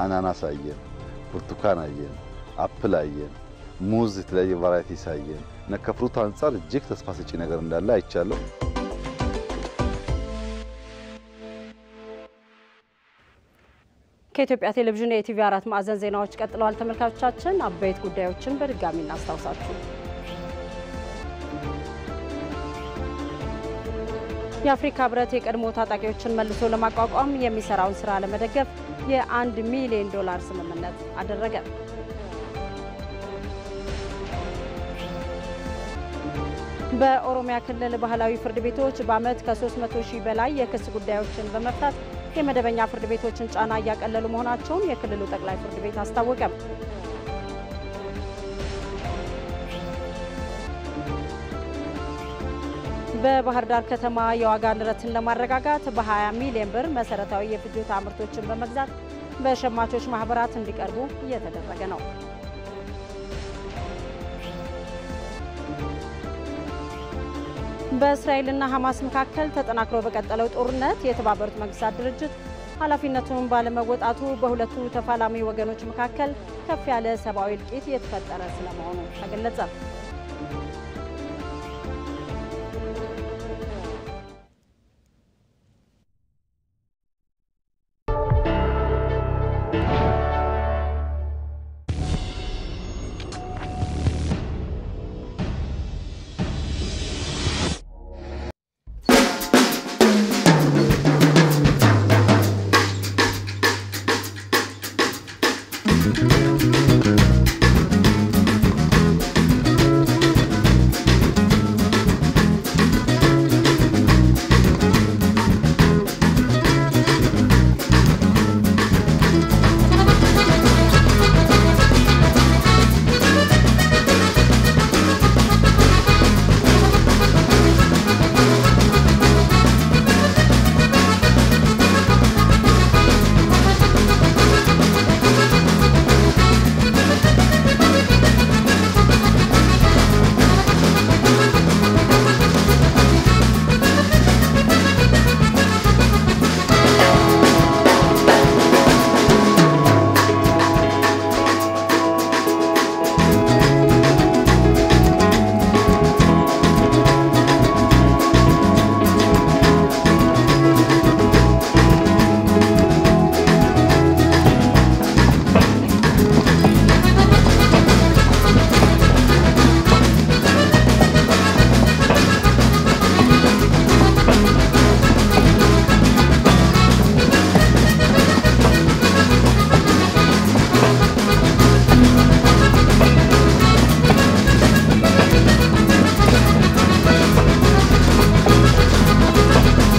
አናናስ አየን፣ ብርቱካን አየን፣ አፕል አየን፣ ሙዝ፣ የተለያየ ቫራይቲስ አየን እና ከፍሩት አንጻር እጅግ ተስፋ ሰጪ ነገር እንዳለ አይቻለሁ። ከኢትዮጵያ ቴሌቪዥን የኢቲቪ 4 ማዕዘን ዜናዎች ቀጥለዋል። ተመልካቾቻችን አበይት ጉዳዮችን በድጋሚ እናስታውሳችሁ። የአፍሪካ ህብረት የቀድሞ ታጣቂዎችን መልሶ ለማቋቋም የሚሰራውን ስራ ለመደገፍ የ$1 ሚሊዮን ስምምነት አደረገ። በኦሮሚያ ክልል ባህላዊ ፍርድ ቤቶች በአመት ከ300,000 በላይ የክስ ጉዳዮችን በመፍታት የመደበኛ ፍርድ ቤቶችን ጫና እያቀለሉ መሆናቸውን የክልሉ ጠቅላይ ፍርድ ቤት አስታወቀ። በባህር ዳር ከተማ የዋጋ ንረትን ለማረጋጋት በ20 ሚሊዮን ብር መሰረታዊ የፍጆታ ምርቶችን በመግዛት በሸማቾች ማህበራት እንዲቀርቡ እየተደረገ ነው። በእስራኤልና ሐማስ መካከል ተጠናክሮ በቀጠለው ጦርነት የተባበሩት መንግስታት ድርጅት ኃላፊነቱን ባለመወጣቱ በሁለቱ ተፋላሚ ወገኖች መካከል ከፍ ያለ ሰብአዊ እልቂት የተፈጠረ ስለመሆኑ ተገለጸ።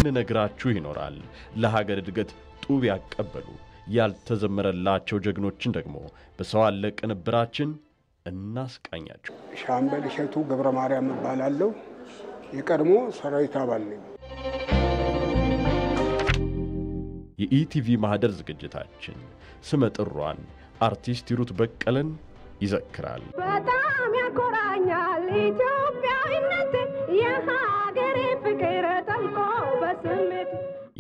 ነግራችሁ ይኖራል። ለሀገር እድገት ጡብ ያቀበሉ ያልተዘመረላቸው ጀግኖችን ደግሞ በሰው አለ ቅንብራችን እናስቃኛችሁ። ሻምበል እሸቱ ገብረ ማርያም እባላለሁ። የቀድሞ ሰራዊት አባል ነኝ። የኢቲቪ ማህደር ዝግጅታችን ስመጥሯን አርቲስት ሂሩት በቀለን ይዘክራል። በጣም ያኮራኛል ኢትዮጵያዊነት የሀገሬ ፍቅር ጠልቆ በስሜት።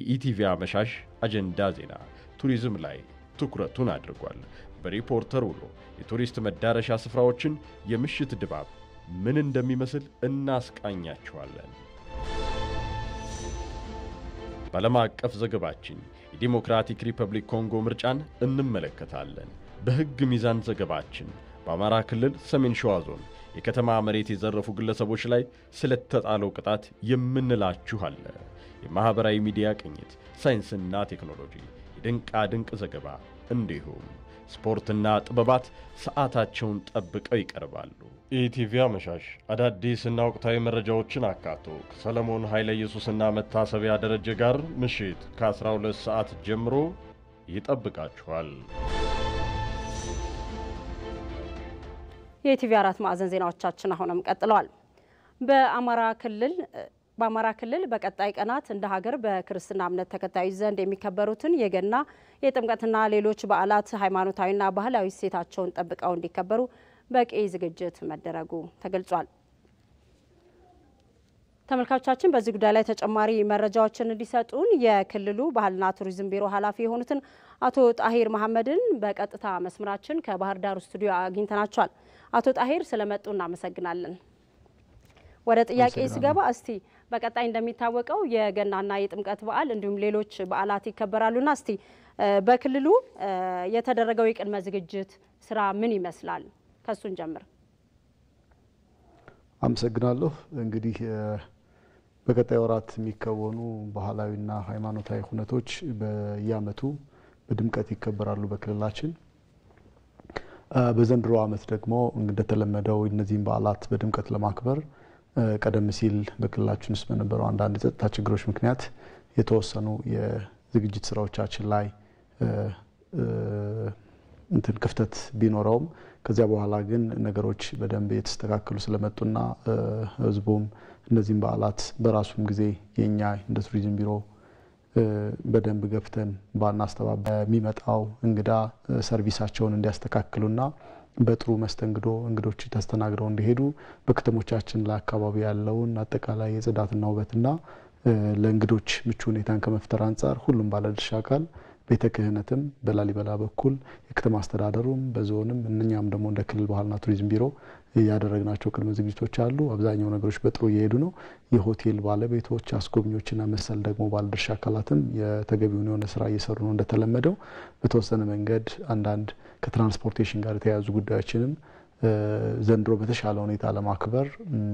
የኢቲቪ አመሻሽ አጀንዳ ዜና ቱሪዝም ላይ ትኩረቱን አድርጓል። በሪፖርተር ውሎ የቱሪስት መዳረሻ ስፍራዎችን የምሽት ድባብ ምን እንደሚመስል እናስቃኛችኋለን። በዓለም አቀፍ ዘገባችን የዲሞክራቲክ ሪፐብሊክ ኮንጎ ምርጫን እንመለከታለን። በሕግ ሚዛን ዘገባችን በአማራ ክልል ሰሜን ሸዋ ዞን የከተማ መሬት የዘረፉ ግለሰቦች ላይ ስለተጣለው ቅጣት የምንላችሁ አለ። የማህበራዊ ሚዲያ ቅኝት፣ ሳይንስና ቴክኖሎጂ፣ የድንቃ ድንቅ ዘገባ እንዲሁም ስፖርትና ጥበባት ሰዓታቸውን ጠብቀው ይቀርባሉ። ኢቲቪ አመሻሽ አዳዲስና ወቅታዊ መረጃዎችን አካቶ ከሰለሞን ኃይለ ኢየሱስና መታሰቢያ ደረጀ ጋር ምሽት ከ12 ሰዓት ጀምሮ ይጠብቃችኋል። የኢቲቪ 4 ማዕዘን ዜናዎቻችን አሁንም ቀጥለዋል። በአማራ ክልል በቀጣይ ቀናት እንደ ሀገር በክርስትና እምነት ተከታዮች ዘንድ የሚከበሩትን የገና የጥምቀትና ሌሎች በዓላት ሃይማኖታዊና ባህላዊ እሴታቸውን ጠብቀው እንዲከበሩ በቂ ዝግጅት መደረጉ ተገልጿል። ተመልካቾቻችን በዚህ ጉዳይ ላይ ተጨማሪ መረጃዎችን እንዲሰጡን የክልሉ ባህልና ቱሪዝም ቢሮ ኃላፊ የሆኑትን አቶ ጣሂር መሐመድን በቀጥታ መስመራችን ከባህር ዳር ስቱዲዮ አግኝተናቸዋል። አቶ ጣሂር ስለመጡ እናመሰግናለን። ወደ ጥያቄ ሲገባ እስቲ በቀጣይ እንደሚታወቀው የገናና የጥምቀት በዓል እንዲሁም ሌሎች በዓላት ይከበራሉና እስቲ በክልሉ የተደረገው የቅድመ ዝግጅት ስራ ምን ይመስላል? ከሱን ጀምር። አመሰግናለሁ። እንግዲህ በቀጣይ ወራት የሚከወኑ ባህላዊና ሃይማኖታዊ ሁነቶች በየዓመቱ በድምቀት ይከበራሉ በክልላችን። በዘንድሮ ዓመት ደግሞ እንደተለመደው እነዚህን በዓላት በድምቀት ለማክበር ቀደም ሲል በክልላችን ውስጥ በነበረው አንዳንድ የጸጥታ ችግሮች ምክንያት የተወሰኑ የዝግጅት ስራዎቻችን ላይ ክፍተት ቢኖረውም ከዚያ በኋላ ግን ነገሮች በደንብ የተስተካከሉ ስለመጡና ህዝቡም እነዚህን በዓላት በራሱም ጊዜ የኛ እንደ ቱሪዝም ቢሮ በደንብ ገፍተን ባናስተባበ የሚመጣው እንግዳ ሰርቪሳቸውን እንዲያስተካክሉና በጥሩ መስተንግዶ እንግዶች ተስተናግደው እንዲሄዱ በከተሞቻችን ለአካባቢ ያለውን አጠቃላይ የጽዳትና ውበትና ለእንግዶች ምቹ ሁኔታን ከመፍጠር አንጻር ሁሉም ባለድርሻ አካል ቤተ ክህነትም በላሊበላ በኩል የከተማ አስተዳደሩም በዞንም እኛም ደግሞ እንደ ክልል ባህልና ቱሪዝም ቢሮ ያደረግናቸው ቅድመ ዝግጅቶች አሉ። አብዛኛው ነገሮች በጥሩ እየሄዱ ነው። የሆቴል ባለቤቶች፣ አስጎብኚዎችና መሰል ደግሞ ባለድርሻ አካላትም የተገቢውን የሆነ ስራ እየሰሩ ነው። እንደተለመደው በተወሰነ መንገድ አንዳንድ ከትራንስፖርቴሽን ጋር የተያያዙ ጉዳዮችንም ዘንድሮ በተሻለ ሁኔታ ለማክበር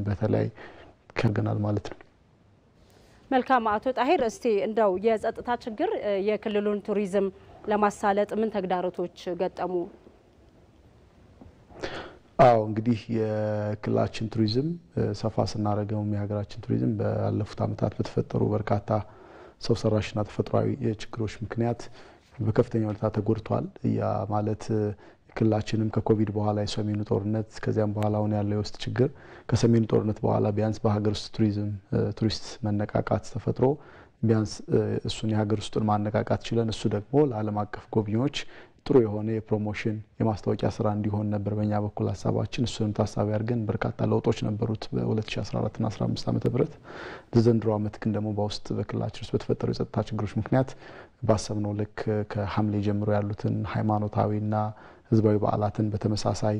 በተለይ ከገናል ማለት ነው። መልካም አቶ ጣሂር፣ እስቲ እንደው የጸጥታ ችግር የክልሉን ቱሪዝም ለማሳለጥ ምን ተግዳሮቶች ገጠሙ? አዎ እንግዲህ የክልላችን ቱሪዝም ሰፋ ስናደርገው የሀገራችን ቱሪዝም ባለፉት ዓመታት በተፈጠሩ በርካታ ሰው ሰራሽና ተፈጥሯዊ ችግሮች ምክንያት በከፍተኛ ሁኔታ ተጎድቷል። ያ ማለት ክልላችንም ከኮቪድ በኋላ የሰሜኑ ጦርነት ከዚያም በኋላ አሁን ያለው የውስጥ ችግር ከሰሜኑ ጦርነት በኋላ ቢያንስ በሀገር ውስጥ ቱሪስት መነቃቃት ተፈጥሮ ቢያንስ እሱን የሀገር ውስጡን ማነቃቃት ችለን እሱ ደግሞ ለዓለም አቀፍ ጎብኚዎች ጥሩ የሆነ የፕሮሞሽን የማስታወቂያ ስራ እንዲሆን ነበር በእኛ በኩል ሀሳባችን። እሱንም ታሳቢ አድርገን በርካታ ለውጦች ነበሩት በ2014 እና 15 ዓመተ ምህረት። ዘንድሮ ዓመት ግን ደግሞ በውስጥ በክልላችን ውስጥ በተፈጠሩ የጸጥታ ችግሮች ምክንያት ባሰብነው ልክ ከሐምሌ ጀምሮ ያሉትን ሃይማኖታዊና ህዝባዊ በዓላትን በተመሳሳይ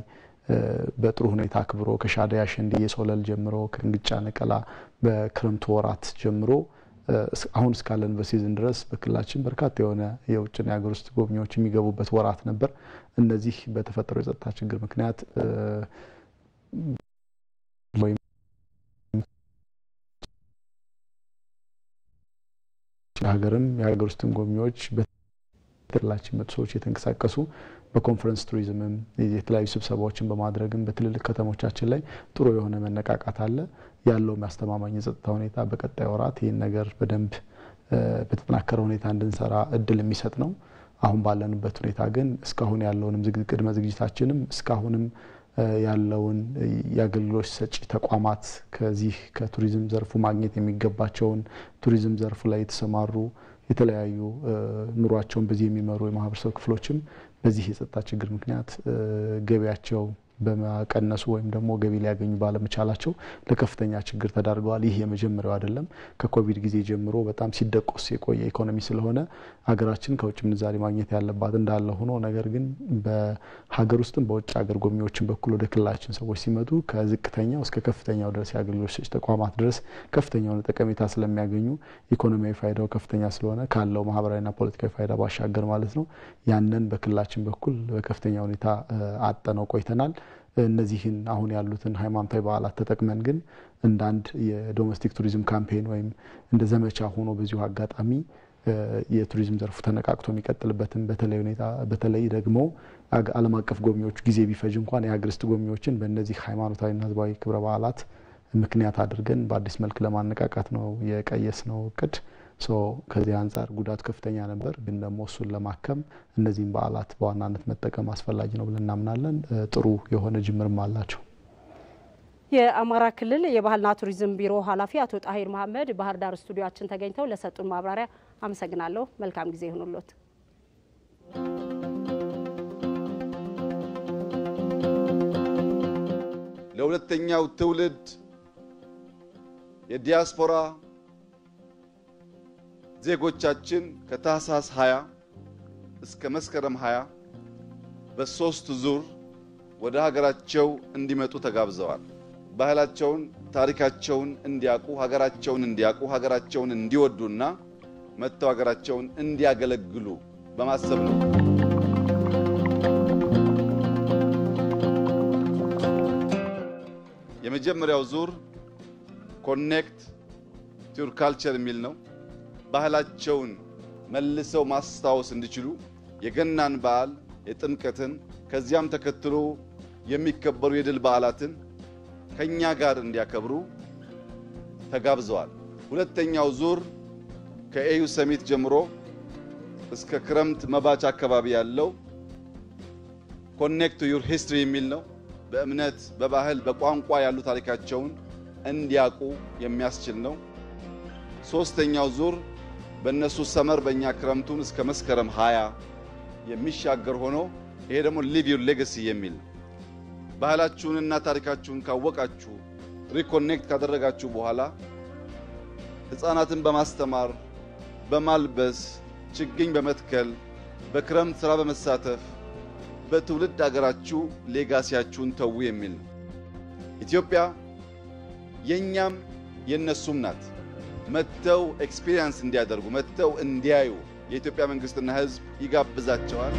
በጥሩ ሁኔታ አክብሮ ከሻደይ አሸንዲ የሶለል ጀምሮ ከእንግጫ ነቀላ በክረምቱ ወራት ጀምሮ አሁን እስካለን በሲዝን ድረስ በክልላችን በርካታ የሆነ የውጭና የሀገር ውስጥ ጎብኚዎች የሚገቡበት ወራት ነበር። እነዚህ በተፈጠረው የጸጥታ ችግር ምክንያት ሀገርም የሀገር ውስጥም ጎብኚዎች በክልላችን መጡ ሰዎች የተንቀሳቀሱ በኮንፈረንስ ቱሪዝምም የተለያዩ ስብሰባዎችን በማድረግም በትልልቅ ከተሞቻችን ላይ ጥሩ የሆነ መነቃቃት አለ። ያለው ማስተማማኝ የጸጥታ ሁኔታ በቀጣይ ወራት ይህን ነገር በደንብ በተጠናከረ ሁኔታ እንድንሰራ እድል የሚሰጥ ነው። አሁን ባለንበት ሁኔታ ግን እስካሁን ያለውንም ቅድመ ዝግጅታችንም እስካሁንም ያለውን የአገልግሎት ሰጪ ተቋማት ከዚህ ከቱሪዝም ዘርፉ ማግኘት የሚገባቸውን ቱሪዝም ዘርፉ ላይ የተሰማሩ የተለያዩ ኑሯቸውን በዚህ የሚመሩ የማህበረሰብ ክፍሎችም በዚህ የጸጥታ ችግር ምክንያት ገቢያቸው በመቀነሱ ወይም ደግሞ ገቢ ሊያገኙ ባለመቻላቸው ለከፍተኛ ችግር ተዳርገዋል። ይህ የመጀመሪያው አይደለም። ከኮቪድ ጊዜ ጀምሮ በጣም ሲደቆስ የቆየ ኢኮኖሚ ስለሆነ ሀገራችን ከውጭ ምንዛሪ ማግኘት ያለባት እንዳለ ሆኖ ነገር ግን በሀገር ውስጥም በውጭ ሀገር ጎብኚዎችን በኩል ወደ ክልላችን ሰዎች ሲመጡ ከዝቅተኛው እስከ ከፍተኛው ድረስ የአገልግሎት ሰጪ ተቋማት ድረስ ከፍተኛውን ጠቀሜታ ስለሚያገኙ ኢኮኖሚያዊ ፋይዳው ከፍተኛ ስለሆነ ካለው ማህበራዊና ፖለቲካዊ ፋይዳ ባሻገር ማለት ነው ያንን በክልላችን በኩል በከፍተኛ ሁኔታ አጠነው ቆይተናል። እነዚህን አሁን ያሉትን ሃይማኖታዊ በዓላት ተጠቅመን ግን እንደ አንድ የዶሜስቲክ ቱሪዝም ካምፔን ወይም እንደ ዘመቻ ሆኖ በዚሁ አጋጣሚ የቱሪዝም ዘርፉ ተነቃቅቶ የሚቀጥልበትን በተለይ ደግሞ ዓለም አቀፍ ጎብኚዎች ጊዜ ቢፈጅ እንኳን የሀገር ውስጥ ጎብኚዎችን በእነዚህ ሃይማኖታዊና ህዝባዊ ክብረ በዓላት ምክንያት አድርገን በአዲስ መልክ ለማነቃቃት ነው የቀየስነው እቅድ። ከዚህ አንጻር ጉዳት ከፍተኛ ነበር፣ ግን ደግሞ እሱን ለማከም እነዚህን በዓላት በዋናነት መጠቀም አስፈላጊ ነው ብለን እናምናለን። ጥሩ የሆነ ጅምርም አላቸው። የአማራ ክልል የባህልና ቱሪዝም ቢሮ ኃላፊ አቶ ጣሂር መሐመድ ባህር ዳር ስቱዲዮአችን ተገኝተው ለሰጡን ማብራሪያ አመሰግናለሁ። መልካም ጊዜ ይሁንልዎት። ለሁለተኛው ትውልድ የዲያስፖራ ዜጎቻችን ከታህሳስ 20 እስከ መስከረም 20 በሶስት ዙር ወደ ሀገራቸው እንዲመጡ ተጋብዘዋል። ባህላቸውን፣ ታሪካቸውን እንዲያቁ፣ ሀገራቸውን እንዲወዱና መተው ሀገራቸውን እንዲያገለግሉ በማሰብ ነው። የመጀመሪያው ዙር ኮኔክት ቱር ካልቸር የሚል ነው። ባህላቸውን መልሰው ማስታወስ እንዲችሉ የገናን በዓል፣ የጥምቀትን ከዚያም ተከትሎ የሚከበሩ የድል በዓላትን ከኛ ጋር እንዲያከብሩ ተጋብዘዋል። ሁለተኛው ዙር ከኤዩ ሰሚት ጀምሮ እስከ ክረምት መባቻ አካባቢ ያለው ኮኔክት ዩር ሂስትሪ የሚል ነው። በእምነት፣ በባህል፣ በቋንቋ ያሉ ታሪካቸውን እንዲያቁ የሚያስችል ነው። ሶስተኛው ዙር በእነሱ ሰመር በእኛ ክረምቱን እስከ መስከረም 20 የሚሻገር ሆኖ ይሄ ደግሞ ሊቭ ዩር ሌጋሲ የሚል ነው። ባህላችሁንና ታሪካችሁን ካወቃችሁ ሪኮኔክት ካደረጋችሁ በኋላ ሕፃናትን በማስተማር በማልበስ ችግኝ በመትከል በክረምት ስራ በመሳተፍ በትውልድ አገራችሁ ሌጋሲያችሁን ተው የሚል ነው። ኢትዮጵያ የኛም የነሱም ናት። መተው ኤክስፒሪየንስ እንዲያደርጉ መተው እንዲያዩ የኢትዮጵያ መንግስትና ሕዝብ ይጋብዛቸዋል።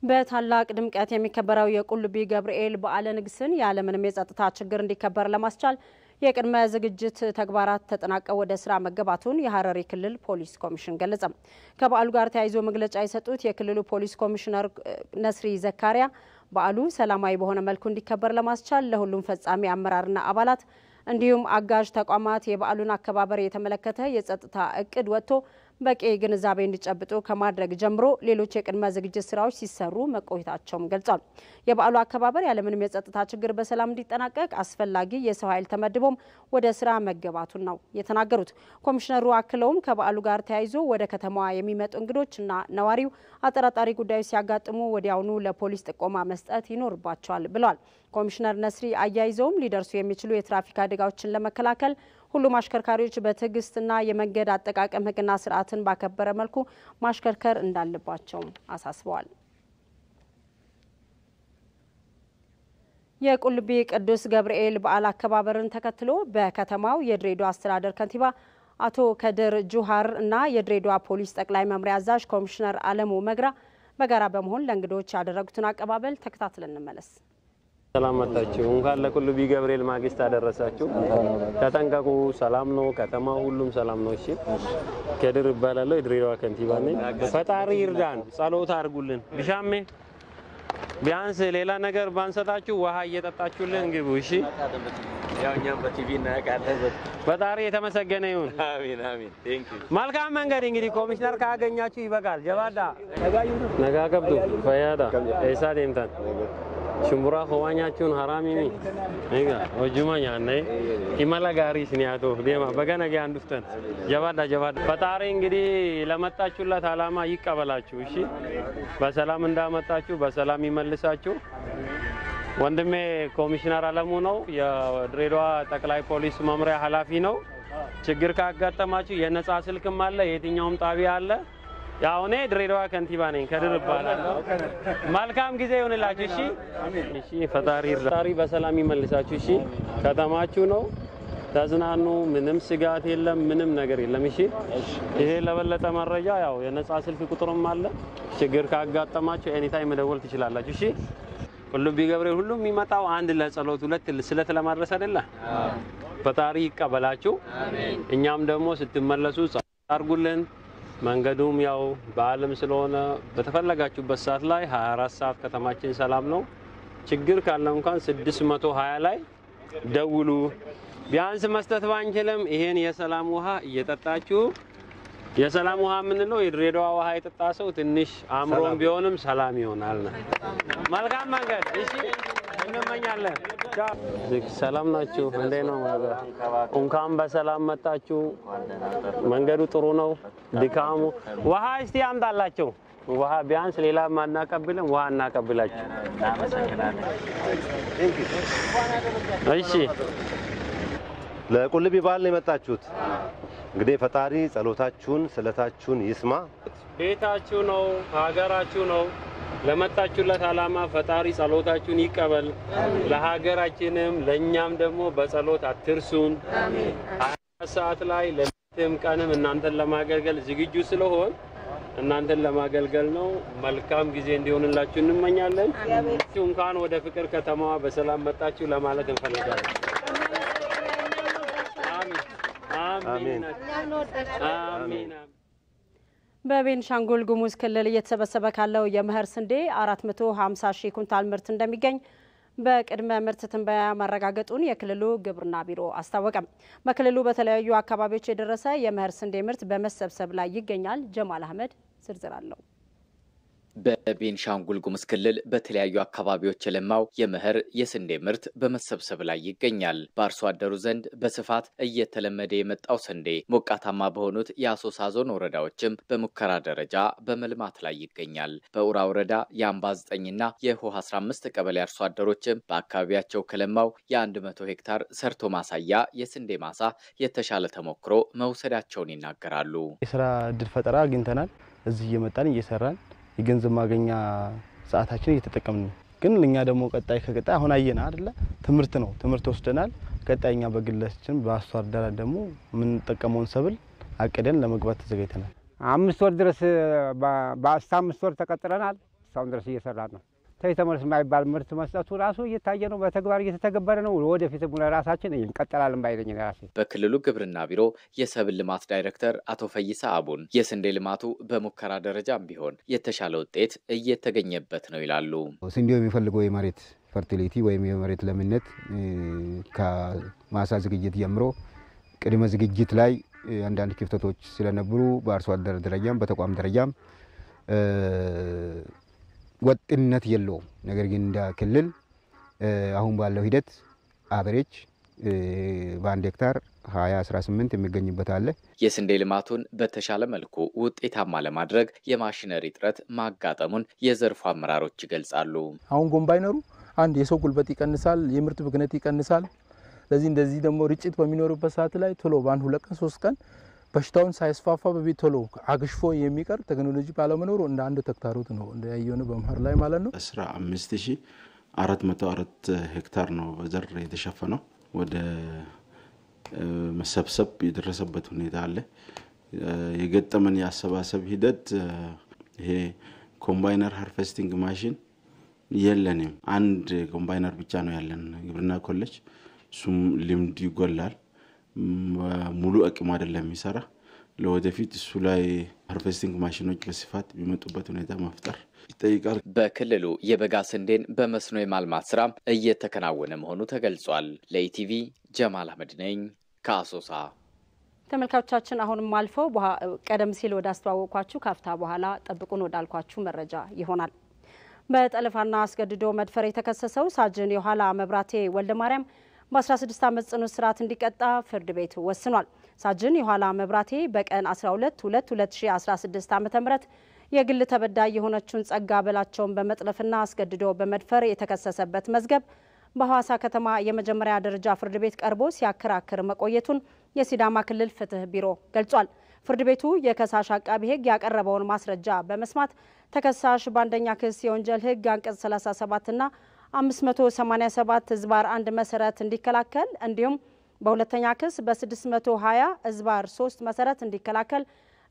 በታላቅ ድምቀት የሚከበረው የቁልቢ ገብርኤል በዓለ ንግስን ያለምንም የጸጥታ ችግር እንዲከበር ለማስቻል የቅድመ ዝግጅት ተግባራት ተጠናቀው ወደ ስራ መገባቱን የሐረሪ ክልል ፖሊስ ኮሚሽን ገለጸ። ከበዓሉ ጋር ተያይዞ መግለጫ የሰጡት የክልሉ ፖሊስ ኮሚሽነር ነስሪ ዘካሪያ በዓሉ ሰላማዊ በሆነ መልኩ እንዲከበር ለማስቻል ለሁሉም ፈጻሚ አመራርና አባላት እንዲሁም አጋዥ ተቋማት የበዓሉን አከባበር የተመለከተ የጸጥታ እቅድ ወጥቶ በቂ ግንዛቤ እንዲጨብጡ ከማድረግ ጀምሮ ሌሎች የቅድመ ዝግጅት ስራዎች ሲሰሩ መቆየታቸውም ገልጿል። የበዓሉ አከባበር ያለምንም የጸጥታ ችግር በሰላም እንዲጠናቀቅ አስፈላጊ የሰው ኃይል ተመድቦም ወደ ስራ መገባቱን ነው የተናገሩት። ኮሚሽነሩ አክለውም ከበዓሉ ጋር ተያይዞ ወደ ከተማዋ የሚመጡ እንግዶችና ነዋሪው አጠራጣሪ ጉዳዮች ሲያጋጥሙ ወዲያውኑ ለፖሊስ ጥቆማ መስጠት ይኖርባቸዋል ብለዋል። ኮሚሽነር ነስሪ አያይዘውም ሊደርሱ የሚችሉ የትራፊክ አደጋዎችን ለመከላከል ሁሉም አሽከርካሪዎች በትዕግስትና የመንገድ አጠቃቀም ሕግና ስርዓትን ባከበረ መልኩ ማሽከርከር እንዳለባቸው አሳስበዋል። የቁልቢ ቅዱስ ገብርኤል በዓል አከባበርን ተከትሎ በከተማው የድሬዳዋ አስተዳደር ከንቲባ አቶ ከድር ጁሃር እና የድሬዳዋ ፖሊስ ጠቅላይ መምሪያ አዛዥ ኮሚሽነር አለሙ መግራ በጋራ በመሆን ለእንግዶች ያደረጉትን አቀባበል ተከታትለን እንመለስ። ሰላም መጣችሁ። እንኳን ለቁልቢ ገብርኤል ማግስት አደረሳችሁ። ተጠንቀቁ። ሰላም ነው፣ ከተማው ሁሉም ሰላም ነው። እሺ፣ ከድር ይባላለሁ፣ የድሬዳዋ ከንቲባ ነኝ። ፈጣሪ ይርዳን፣ ጸሎት አድርጉልን። ቢሻሜ ቢያንስ ሌላ ነገር ባንሰጣችሁ ውሃ እየጠጣችሁልን ግቡ። እሺ፣ ያው እኛም በቲቪ እናያቃለን። ፈጣሪ የተመሰገነ ይሁን። አሜን አሜን። ቴንክ ዩ። መልካም መንገድ። እንግዲህ ኮሚሽነር ካገኛችሁ ይበቃል። ጀባዳ ነጋ ገብቱ ፈያዳ ኤሳ ዴምታን ሽምቡራ ኸዋኛችሁን ሐራሚሚ ነጋ ወጁማኛ ነይ ኢማላ ጋሪ ስኒያቶ ዴማ በገነገ አንዱፍተን ጀባዳ ፈጣሪ እንግዲህ ለመጣችሁለት ዓላማ ይቀበላችሁ። እሺ በሰላም እንዳመጣችሁ በሰላም ይመልሳችሁ። ወንድሜ ኮሚሽነር አለሙ ነው፣ የድሬዳዋ ጠቅላይ ፖሊስ መምሪያ ኃላፊ ነው። ችግር ካጋጠማችሁ የነጻ ስልክም አለ፣ የትኛውም ጣቢያ አለ። ያው እኔ ድሬዳዋ ከንቲባ ነኝ፣ ከድር እባላለሁ። መልካም ጊዜ ይሁንላችሁ። እሺ እሺ፣ ፈጣሪ በሰላም ይመልሳችሁ። እሺ ከተማችሁ ነው፣ ተዝናኑ። ምንም ስጋት የለም፣ ምንም ነገር የለም። እሺ ይሄ ለበለጠ መረጃ ያው የነጻ ስልክ ቁጥርም አለ። ችግር ካጋጠማችሁ ኤኒታይም መደወል ትችላላችሁ። እሺ ቁልቢ ገብርኤል ሁሉም የሚመጣው አንድ ለጸሎት ሁለት ስለት ለማድረስ አይደለ? ፈጣሪ ይቀበላችሁ። እኛም ደግሞ ስትመለሱ ጸሎት አድርጉልን። መንገዱም ያው በዓለም ስለሆነ በተፈለጋችሁበት ሰዓት ላይ 24 ሰዓት ከተማችን ሰላም ነው። ችግር ካለ እንኳን 620 ላይ ደውሉ። ቢያንስ መስጠት ባንችልም ይሄን የሰላም ውሃ እየጠጣችሁ የሰላም ውሃ ምንለው የድሬዳዋ ውሃ የጠጣ ሰው ትንሽ አምሮም ቢሆንም ሰላም ይሆናል ነው። መልካም መንገድ። እሺ እንመኛለን። ሰላም ናችሁ? እንዴት ነው ማለት? እንኳን በሰላም መጣችሁ። መንገዱ ጥሩ ነው። ድካሙ ውሃ እስቲ አምጣላችሁ። ውሃ ቢያንስ ሌላ ማናቀብልም ውሃ እናቀብላችሁ። እሺ ለቁልቢ በዓል ነው የመጣችሁት። እንግዲህ ፈጣሪ ጸሎታችሁን ስለታችሁን ይስማ። ቤታችሁ ነው፣ ሀገራችሁ ነው። ለመጣችሁለት ዓላማ ፈጣሪ ጸሎታችሁን ይቀበል። ለሀገራችንም ለኛም ደግሞ በጸሎት አትርሱን። 24 ሰዓት ላይ ለሌትም ቀንም እናንተን ለማገልገል ዝግጁ ስለሆን እናንተን ለማገልገል ነው። መልካም ጊዜ እንዲሆንላችሁ እንመኛለን። እንኳን ወደ ፍቅር ከተማዋ በሰላም መጣችሁ ለማለት እንፈልጋለን። አሜን አሜን። በቤንሻንጉል ጉሙዝ ክልል እየተሰበሰበ ካለው የመኸር ስንዴ 450 ሺህ ኩንታል ምርት እንደሚገኝ በቅድመ ምርት ትንበያ ማረጋገጡን የክልሉ ግብርና ቢሮ አስታወቀ። በክልሉ በተለያዩ አካባቢዎች የደረሰ የመኸር ስንዴ ምርት በመሰብሰብ ላይ ይገኛል። ጀማል አህመድ ዝርዝር አለው። በቤንሻንጉል ጉሙዝ ክልል በተለያዩ አካባቢዎች የለማው የመኸር የስንዴ ምርት በመሰብሰብ ላይ ይገኛል። በአርሶ አደሩ ዘንድ በስፋት እየተለመደ የመጣው ስንዴ ሞቃታማ በሆኑት የአሶሳ ዞን ወረዳዎችም በሙከራ ደረጃ በመልማት ላይ ይገኛል። በኡራ ወረዳ የአምባ 9ና የሆህ 15 ቀበሌ አርሶ አደሮችም በአካባቢያቸው ከለማው የ100 ሄክታር ሰርቶ ማሳያ የስንዴ ማሳ የተሻለ ተሞክሮ መውሰዳቸውን ይናገራሉ። የስራ እድል ፈጠራ አግኝተናል። እዚህ እየመጣን እየሰራን የገንዘብ ማግኛ ሰዓታችን እየተጠቀምን ነው። ግን ለኛ ደግሞ ቀጣይ ከቀጣይ አሁን አየና አይደለ ትምህርት ወስደናል። ቀጣይኛ በግላችን በአርሶ አደር ደግሞ ምን ተጠቀመውን ሰብል አቀደን ለመግባት ተዘጋጅተናል። 5 ወር ድረስ በ5 ወር ተቀጥረናል። እስካሁን ድረስ እየሰራን ነው። ተይተመርስ ማይባል ምርት መስጠቱ ራሱ እየታየ ነው፣ በተግባር እየተተገበረ ነው። ወደፊትም ለራሳችን እንቀጥላለን ባይለኝ ራሴ። በክልሉ ግብርና ቢሮ የሰብል ልማት ዳይሬክተር አቶ ፈይሳ አቡን የስንዴ ልማቱ በሙከራ ደረጃም ቢሆን የተሻለ ውጤት እየተገኘበት ነው ይላሉ። ስንዴው የሚፈልገው የመሬት ፈርቲሊቲ ወይም የመሬት ለምነት ከማሳ ዝግጅት ጀምሮ ቅድመ ዝግጅት ላይ አንዳንድ ክፍተቶች ስለነበሩ በአርሶ አደር ደረጃም በተቋም ደረጃም ወጥነት የለውም። ነገር ግን እንደ ክልል አሁን ባለው ሂደት አቨሬጅ በአንድ ሄክታር 20-18 የሚገኝበት አለ። የስንዴ ልማቱን በተሻለ መልኩ ውጤታማ ለማድረግ የማሽነሪ እጥረት ማጋጠሙን የዘርፉ አመራሮች ይገልጻሉ። አሁን ኮምባይነሩ አንድ የሰው ጉልበት ይቀንሳል፣ የምርት ብክነት ይቀንሳል። ለዚህ እንደዚህ ደግሞ ርጭት በሚኖርበት ሰዓት ላይ ቶሎ በአንድ 2 ቀን 3 ቀን በሽታውን ሳይስፋፋ በቤት ቶሎ አግሽፎ የሚቀር ቴክኖሎጂ ባለመኖሩ እንደ አንድ ተግዳሮት ነው እንደያየነው በመኸር ላይ ማለት ነው። 15404 ሄክታር ነው በዘር የተሸፈነው። ወደ መሰብሰብ የደረሰበት ሁኔታ አለ። የገጠመን ያሰባሰብ ሂደት ይሄ ኮምባይነር ሃርቨስቲንግ ማሽን የለንም። አንድ ኮምባይነር ብቻ ነው ያለን ግብርና ኮሌጅ። እሱም ልምድ ይጎላል፣ ሙሉ አቅም አይደለም የሚሰራ። ለወደፊት እሱ ላይ ሃርቨስቲንግ ማሽኖች በስፋት ቢመጡበት ሁኔታ መፍጠር ይጠይቃል። በክልሉ የበጋ ስንዴን በመስኖ የማልማት ስራ እየተከናወነ መሆኑ ተገልጿል። ለኢቲቪ ጀማል አህመድ ነኝ ከአሶሳ። ተመልካቾቻችን አሁንም አልፈው ቀደም ሲል ወደ አስተዋወቅኳችሁ ካፍታ በኋላ ጠብቁን ወዳልኳችሁ መረጃ ይሆናል። በጠለፋና አስገድዶ መድፈር የተከሰሰው ሳጅን የኋላ መብራቴ ወልደ ማርያም በ16 ዓመት ጽኑ እስራት እንዲቀጣ ፍርድ ቤት ወስኗል። ሳጅን የኋላ መብራቴ በቀን 12/2/2016 ዓ.ም የግል ተበዳይ የሆነችውን ጸጋ በላቸውን በመጥለፍና አስገድዶ በመድፈር የተከሰሰበት መዝገብ በሐዋሳ ከተማ የመጀመሪያ ደረጃ ፍርድ ቤት ቀርቦ ሲያከራክር መቆየቱን የሲዳማ ክልል ፍትህ ቢሮ ገልጿል። ፍርድ ቤቱ የከሳሽ አቃቢ ሕግ ያቀረበውን ማስረጃ በመስማት ተከሳሽ በአንደኛ ክስ የወንጀል ሕግ አንቀጽ 37 እና 587 ዝባር 1 መሰረት እንዲከላከል እንዲሁም በሁለተኛ ክስ በ620 ዝባር 3 መሰረት እንዲከላከል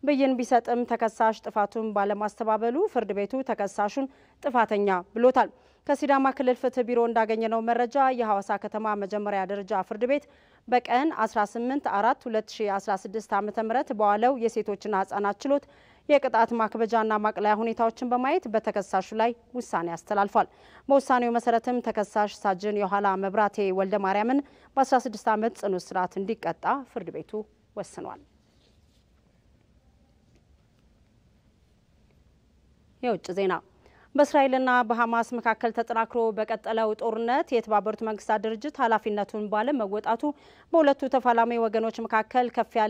ብይን ቢሰጥም ተከሳሽ ጥፋቱን ባለማስተባበሉ ፍርድ ቤቱ ተከሳሹን ጥፋተኛ ብሎታል። ከሲዳማ ክልል ፍትህ ቢሮ እንዳገኘነው መረጃ የሐዋሳ ከተማ መጀመሪያ ደረጃ ፍርድ ቤት በቀን 18/4/2016 ዓ.ም በዋለው የሴቶችና ህጻናት ችሎት የቅጣት ማክበጃና ማቅለያ ሁኔታዎችን በማየት በተከሳሹ ላይ ውሳኔ አስተላልፏል። በውሳኔው መሰረትም ተከሳሽ ሳጅን የኋላ መብራቴ ወልደ ማርያምን በ16 ዓመት ጽኑ እስራት እንዲቀጣ ፍርድ ቤቱ ወስኗል። የውጭ ዜና በእስራኤልና በሐማስ መካከል ተጠናክሮ በቀጠለው ጦርነት የተባበሩት መንግስታት ድርጅት ኃላፊነቱን ባለመወጣቱ በሁለቱ ተፋላሚ ወገኖች መካከል ከፍ ያለ